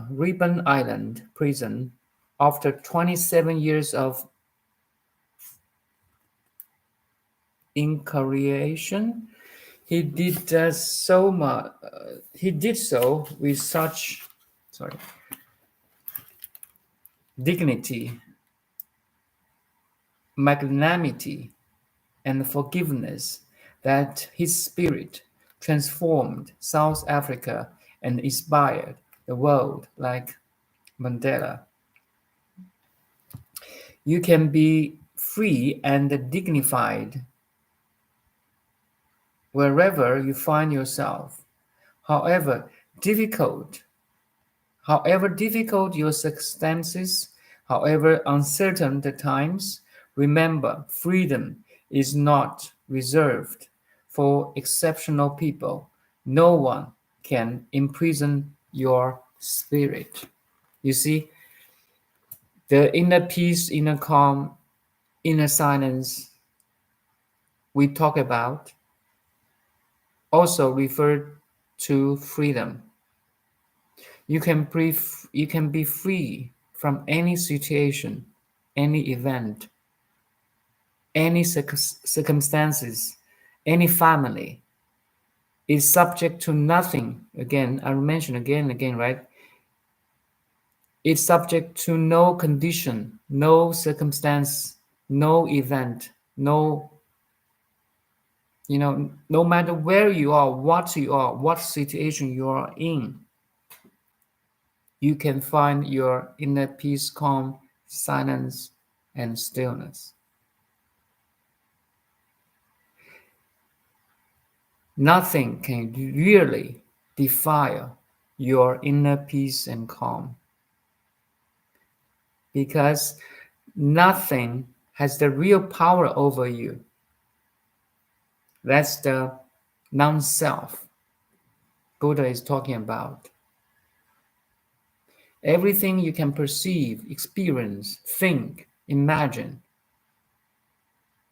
Ribbon Island prison after 27 years of incarceration, he did so much. He did so with such, dignity, magnanimity, and forgiveness that his spirit transformed South Africa and inspired the world like Mandela. You can be free and dignified wherever you find yourself, however difficult, however difficult your circumstances, however uncertain the times. Remember, freedom is not reserved for exceptional people. No one can imprison your spirit. You see, the inner peace, inner calm, inner silence we talk about also refer to freedom. You can be free from any situation, any event, any circumstances, any family is subject to nothing. Again, I mention again and again, right? It's subject to no condition, no circumstance, no event, no matter where you are, what situation you are in, you can find your inner peace, calm, silence, and stillness. Nothing can really defile your inner peace and calm because nothing has the real power over you. That's the non-self Buddha is talking about. Everything you can perceive, experience, think, imagine,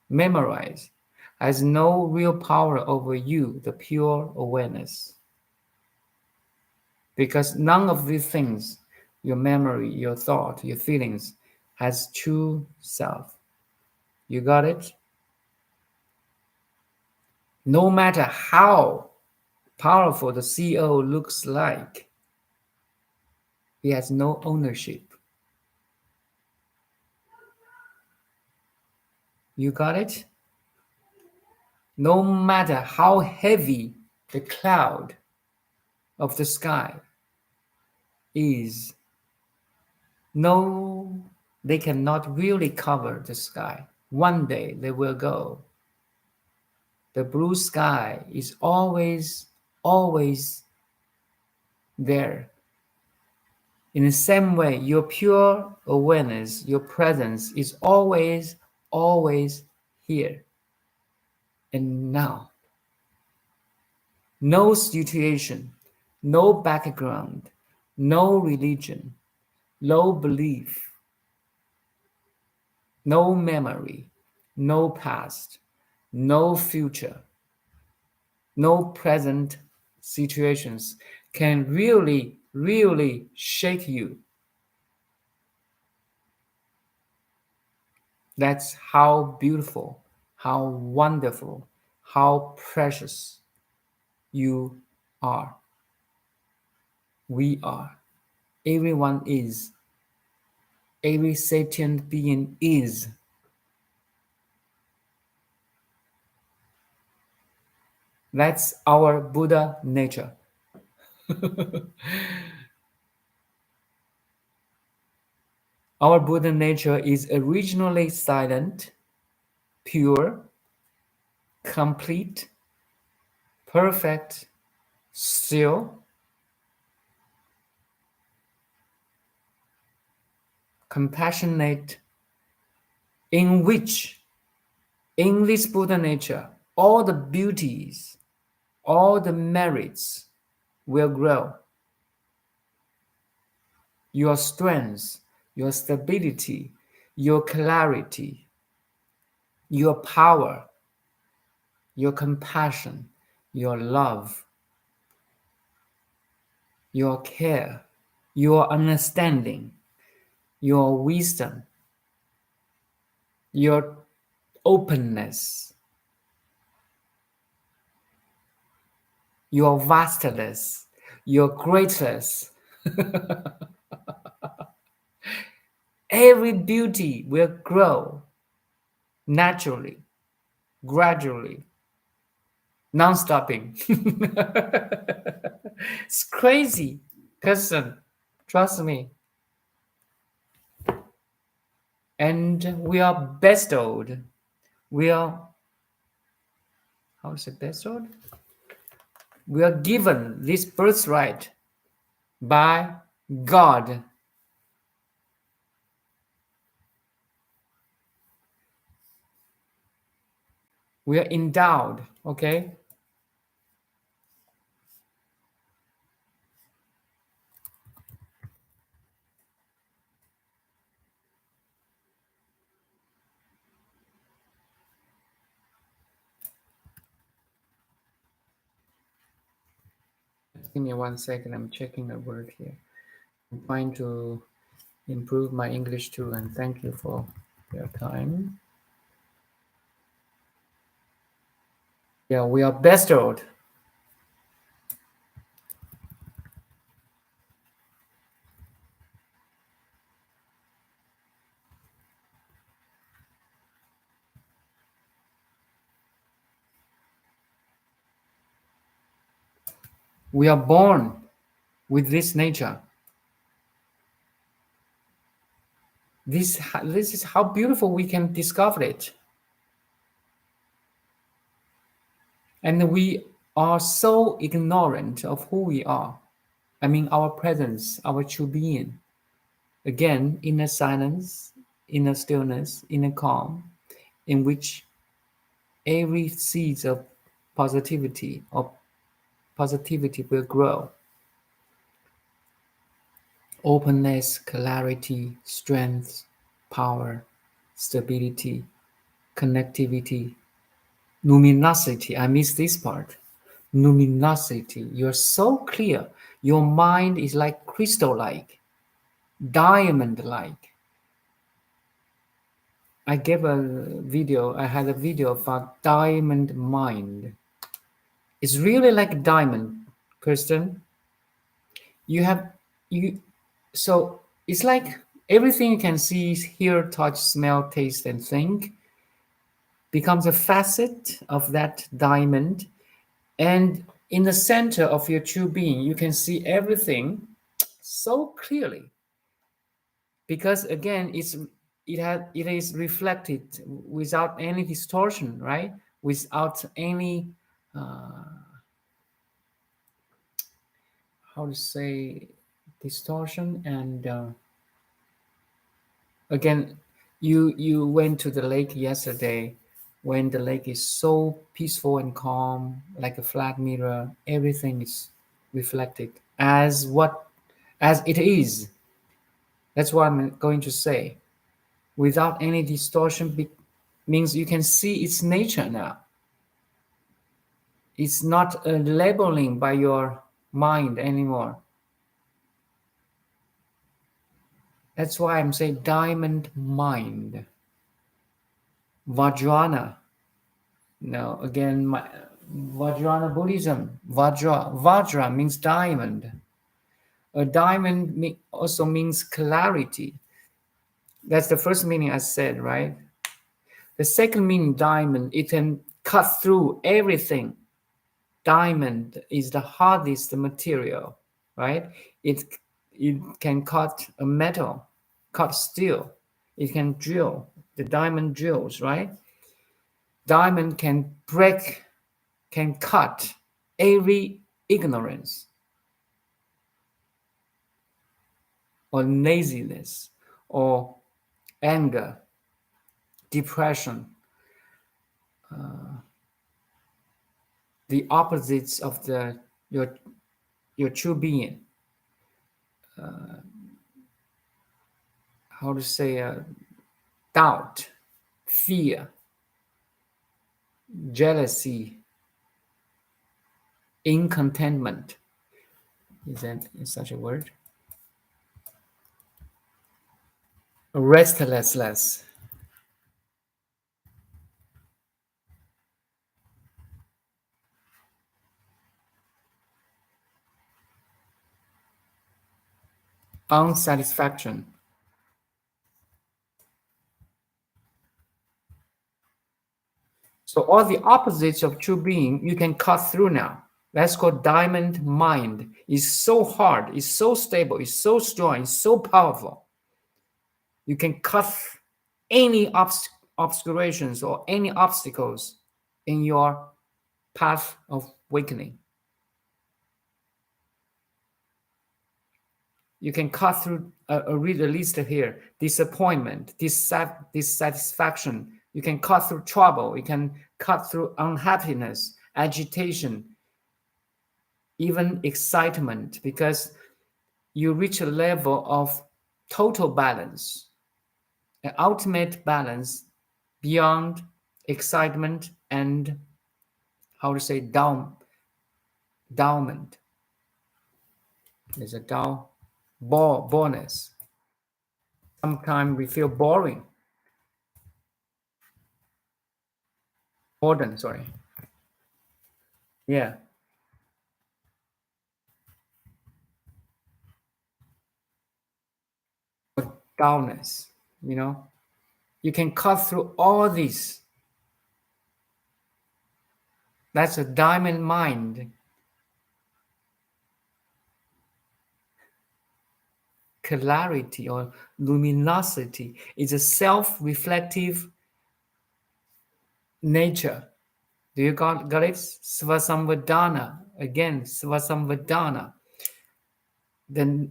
memorize has no real power over you, the pure awareness. Because none of these things, your memory, your thought, your feelings, has true self. You got it? No matter how powerful the CEO looks like, he has no ownership. You got it? No matter how heavy the cloud of the sky is, no, they cannot really cover the sky. One day they will go. The blue sky is always there. In the same way, your pure awareness, your presence is always, always here and now. No situation, no background, no religion, no belief, no memory, no past, no future, no present situations can really, really shake you. That's how beautiful, how wonderful, how precious you are. We are. Everyone is. Every sentient being is. That's our Buddha nature. Our Buddha nature is originally silent, pure, complete, perfect, still, compassionate, in which, in this Buddha nature, all the beauties, all the merits will grow. Your strength, your stability, your clarity, your power, your compassion, your love, your care, your understanding, your wisdom, your openness, your vastness, your greatness. Every beauty will grow naturally, gradually, non-stopping. It's crazy, cousin. Trust me. And we are bestowed. We are, how is it bestowed? We are given this birthright by God. We are endowed, okay? Give me 1 second. I'm checking a word here. I'm trying to improve my English too, and thank you for your time. Yeah, we are bestowed. We are born with this nature. This is how beautiful we can discover it. And we are so ignorant of who we are. I mean, our presence, our true being. Again, inner silence, inner stillness, inner calm, in which every seed of positivity will grow. Openness, clarity, strength, power, stability, connectivity, luminosity. I miss this part. Luminosity. You're so clear. Your mind is like crystal-like, diamond-like. I had a video about diamond mind. It's really like a diamond, Kirsten. You have you so it's like everything you can see, hear, touch, smell, taste, and think becomes a facet of that diamond. And in the center of your true being, you can see everything so clearly. Because again, it is reflected without any distortion, right? Without any how to say distortion. And again, you went to the lake yesterday, when the lake is so peaceful and calm, like a flat mirror. Everything is reflected as it is. That's what I'm going to say. Without any distortion, means you can see its nature now. It's not a labeling by your mind anymore. That's why I'm saying diamond mind. Vajrana. Now again, Vajrana Buddhism. Vajra means diamond. A diamond also means clarity. That's the first meaning I said, right? The second meaning, diamond, it can cut through everything. Diamond is the hardest material, right? It can cut a metal, cut steel. It can drill, the diamond drills, right? Diamond can break, can cut every ignorance or laziness or anger, depression, the opposites of your true being. How to say, doubt, fear, jealousy, incontentment. Is such a word? Restlessness, unsatisfaction. So all the opposites of true being you can cut through now. That's called diamond mind. It's so hard, it's so stable, it's so strong, it's so powerful. You can cut any obscurations or any obstacles in your path of awakening. You can cut through, read a list here: disappointment, dissatisfaction. You can cut through trouble. You can cut through unhappiness, agitation, even excitement, because you reach a level of total balance, an ultimate balance beyond excitement and, how to say, endowment. There's a boreness. Sometimes we feel boring, boredom. Sorry, yeah, dullness. You know, you can cut through all these. That's a diamond mind. Clarity or luminosity is a self-reflective nature. Do you got it? Svasamvedana. Again, Svasamvedana. The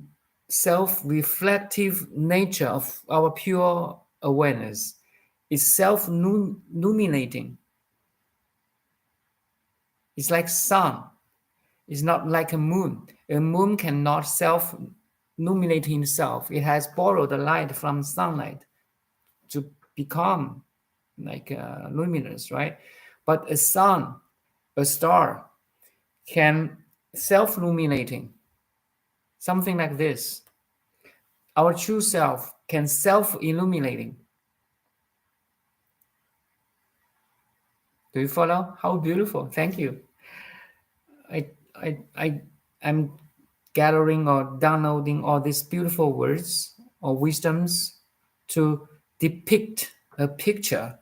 self-reflective nature of our pure awareness is self-illuminating. It's like sun. It's not like a moon. A moon cannot self-illuminate himself. It has borrowed the light from sunlight to become like luminous, right? But a sun, a star, can self-illuminating, something like this. Our true self can self-illuminating. Do you follow? How beautiful! Thank you. I am gathering or downloading all these beautiful words or wisdoms to depict a picture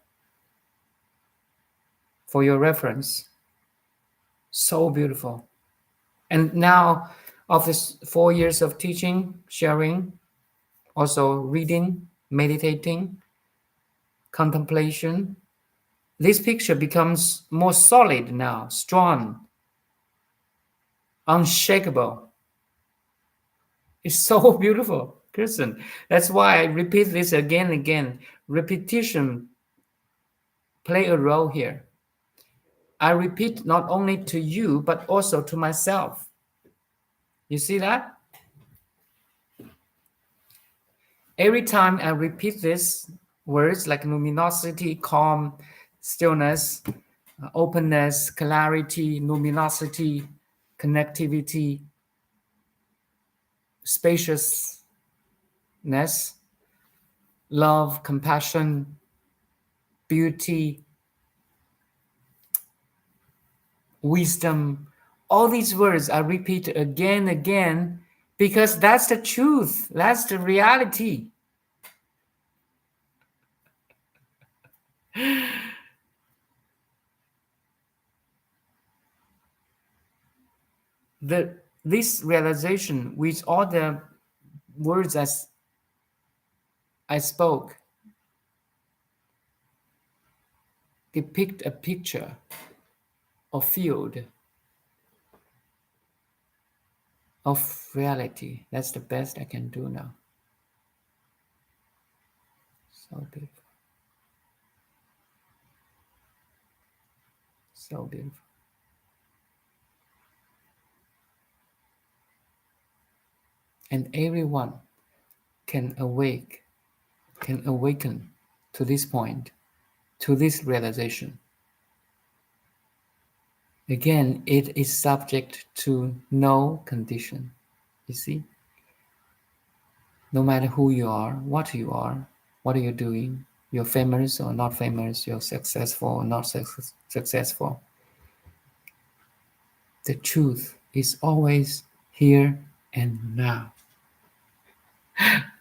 for your reference. So beautiful. And now, of this 4 years of teaching, sharing, also reading, meditating, contemplation, this picture becomes more solid now, strong, unshakable. It's so beautiful, Kristen. That's why I repeat this again and again. Repetition play a role here. I repeat not only to you, but also to myself. You see that? Every time I repeat these words like luminosity, calm, stillness, openness, clarity, luminosity, connectivity, spaciousness, love, compassion, beauty, wisdom, all these words I repeat again and again because that's the truth, that's the reality. This realization with all the words as I spoke depict a picture or field of reality. That's the best I can do now. So beautiful. So beautiful. And everyone can awaken to this point, to this realization. Again, it is subject to no condition. You see? No matter who you are, what are you doing, you're famous or not famous, you're successful or not successful. The truth is always here and now.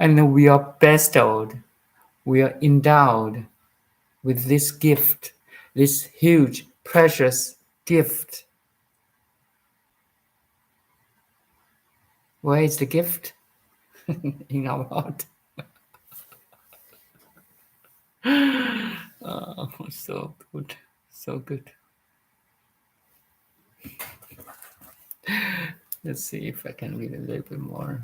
And we are bestowed, we are endowed with this gift, this huge, precious gift. Where is the gift? In our heart. Oh, so good, so good. Let's see if I can read a little bit more.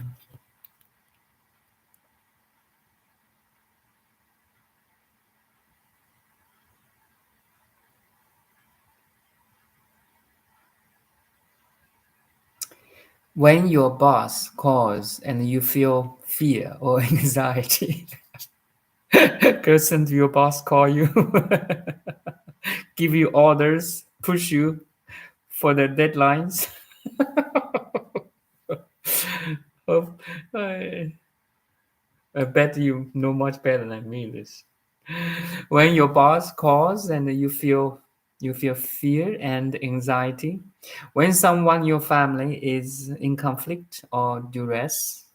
When your boss calls and you feel fear or anxiety, doesn't your boss call you, give you orders, push you for the deadlines? Oh, I bet you know much better than me this. When your boss calls and you feel fear and anxiety, when someone in your family is in conflict or duress,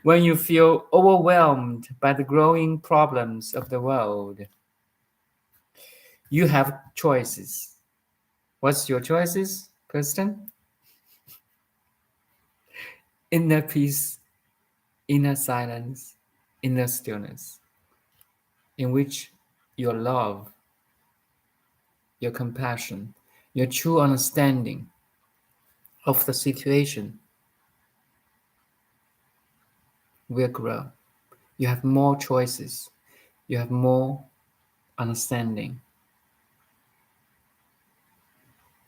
when you feel overwhelmed by the growing problems of the world, you have choices. What's your choices, Kirsten? Inner peace, inner silence, inner stillness, in which your love, your compassion, your true understanding of the situation will grow. You have more choices. You have more understanding.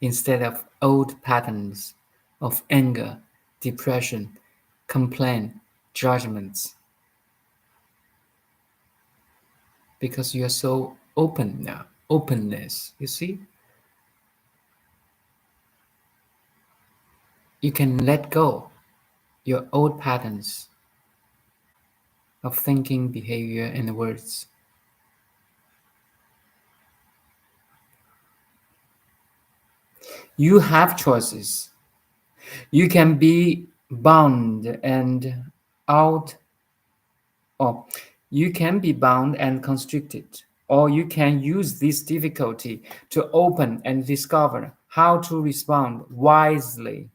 Instead of old patterns of anger, depression, complaint, judgments. Because you are so open now. Openness, you see? You can let go your old patterns of thinking, behavior, and words. You have choices. You can be bound and out, or you can be bound and constricted, or you can use this difficulty to open and discover how to respond wisely.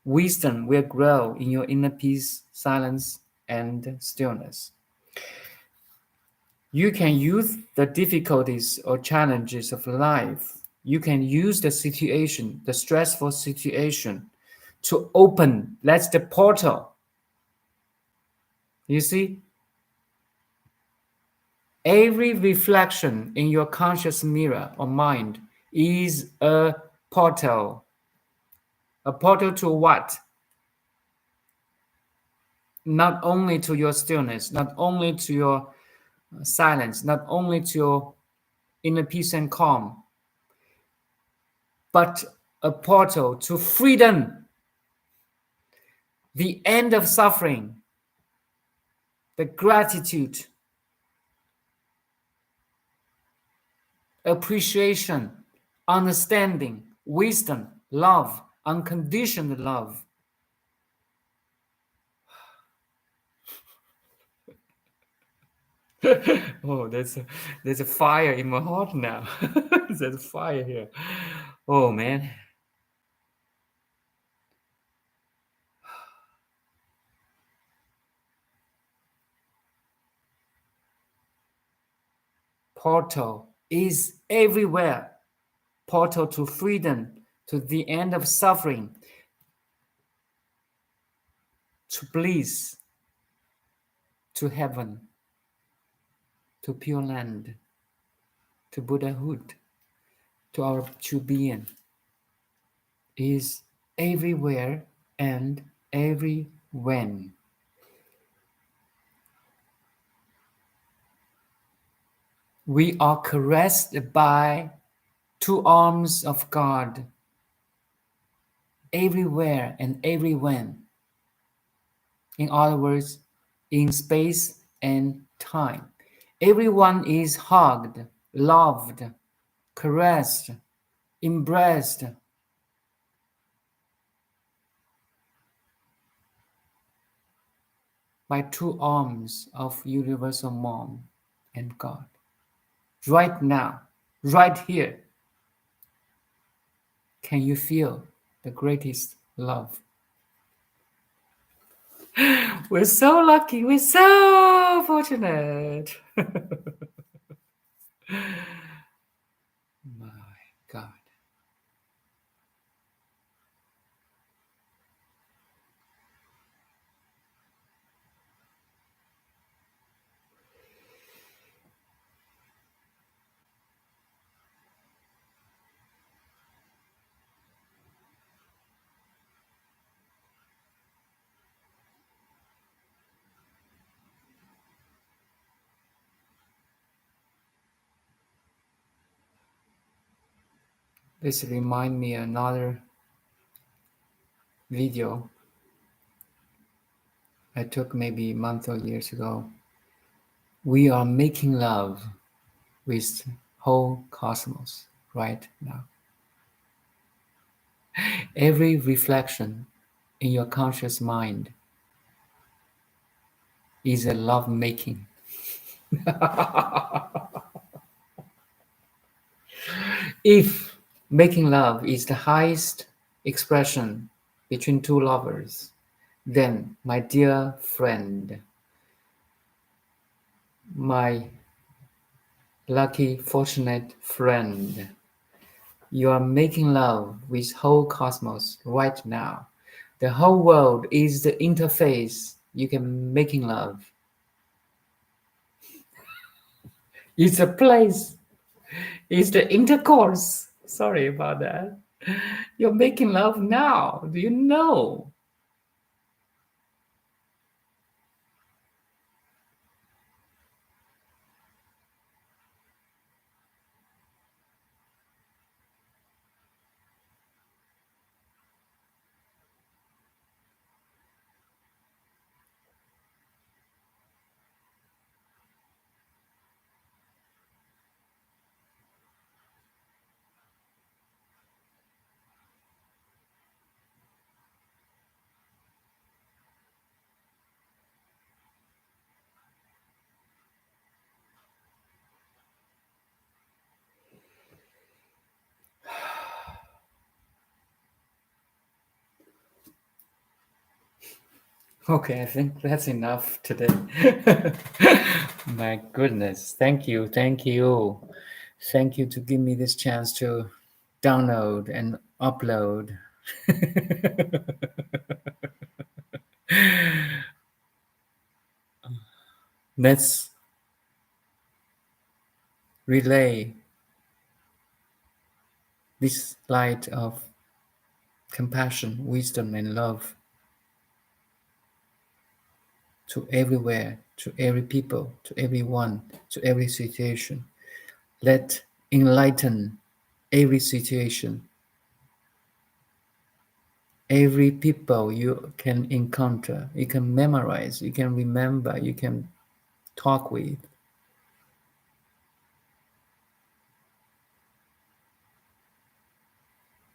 Wisdom will grow in your inner peace, silence, and stillness. You can use the difficulties or challenges of life. You can use the situation, the stressful situation, to open. That's the portal. You see, every reflection in your conscious mirror or mind is a portal. A portal to what? Not only to your stillness, not only to your silence, not only to your inner peace and calm, but a portal to freedom, the end of suffering, the gratitude, appreciation, understanding, wisdom, love, unconditional love. Oh, there's a fire in my heart now. There's a fire here. Oh man. Portal is everywhere. Portal to freedom, to the end of suffering, to bliss, to heaven, to pure land, to Buddhahood, to our true being, is everywhere and everywhen. We are caressed by two arms of God, everywhere and everywhen. In other words, in space and time. Everyone is hugged, loved, caressed, embraced by two arms of Universal Mom and God. Right now, right here, can you feel the greatest love? We're so lucky, we're so fortunate. My God. This reminds me another video I took maybe a month or years ago. We are making love with whole cosmos right now. Every reflection in your conscious mind is a love making. If making love is the highest expression between two lovers, then, my dear friend, my lucky, fortunate friend, you are making love with whole cosmos right now. The whole world is the interface you can making love. It's a place. It's the intercourse. Sorry about that. You're making love now. Do you know? Okay, I think that's enough today. My goodness. Thank you. Thank you. Thank you to give me this chance to download and upload Let's relay this light of compassion, wisdom, and love to everywhere, to every people, to everyone, to every situation. Let enlighten every situation, every people you can encounter, you can memorize, you can remember, you can talk with.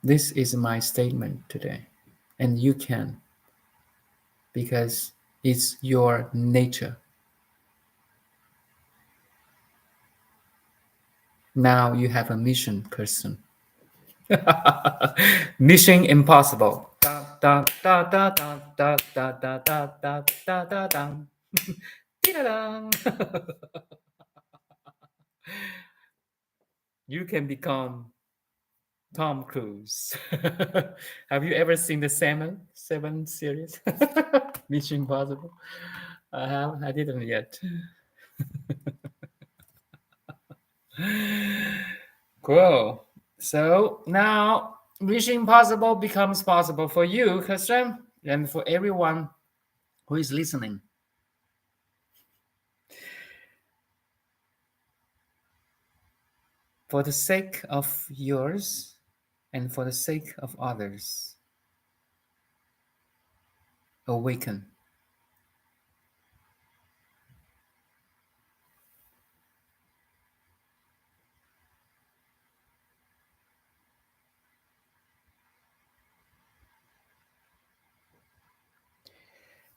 This is my statement today. And you can, because it's your nature. Now you have a mission, person. Mission impossible. Da, da, da, da, da, da, da, da, da, da, da, da, da. Dee-da-da. You can become Tom Cruise. Have you ever seen the Seven series? Mission Impossible. I have. I didn't yet. Cool. So now Mission Impossible becomes possible for you, Christian, and for everyone who is listening. For the sake of yours and for the sake of others, awaken.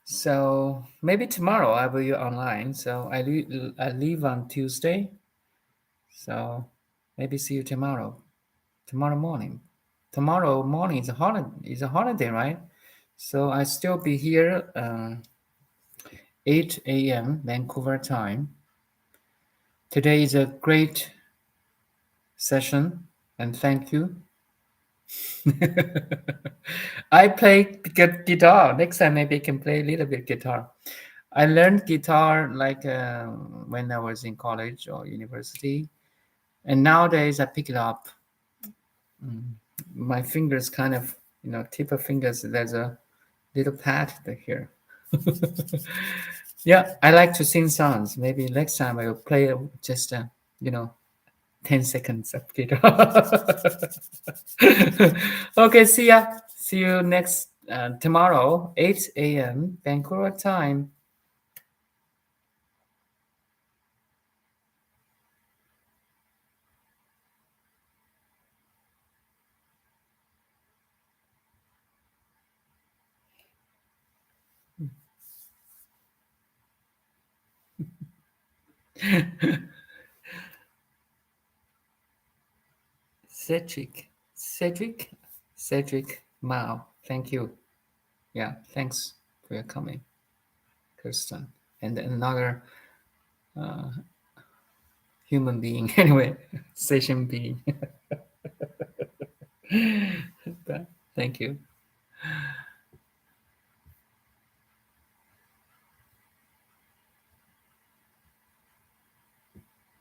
So maybe tomorrow I will be online. So I leave on Tuesday. So maybe see you tomorrow. Tomorrow morning. Tomorrow morning is a holiday. Is a holiday, right? So I still be here 8 a.m. Vancouver time. Today is a great session, and thank you. I play guitar. Next time maybe I can play a little bit guitar. I learned guitar like when I was in college or university, and nowadays I pick it up. Mm, my fingers kind of, tip of fingers. There's a little pad here. Yeah, I like to sing songs. Maybe next time I will play just, 10 seconds of guitar. Okay, see ya. See you next tomorrow, 8 a.m. Vancouver time. Cedric, Cedric, Cedric Mao. Thank you. Yeah, thanks for your coming, Kirsten. And another human being, anyway, session being. Thank you.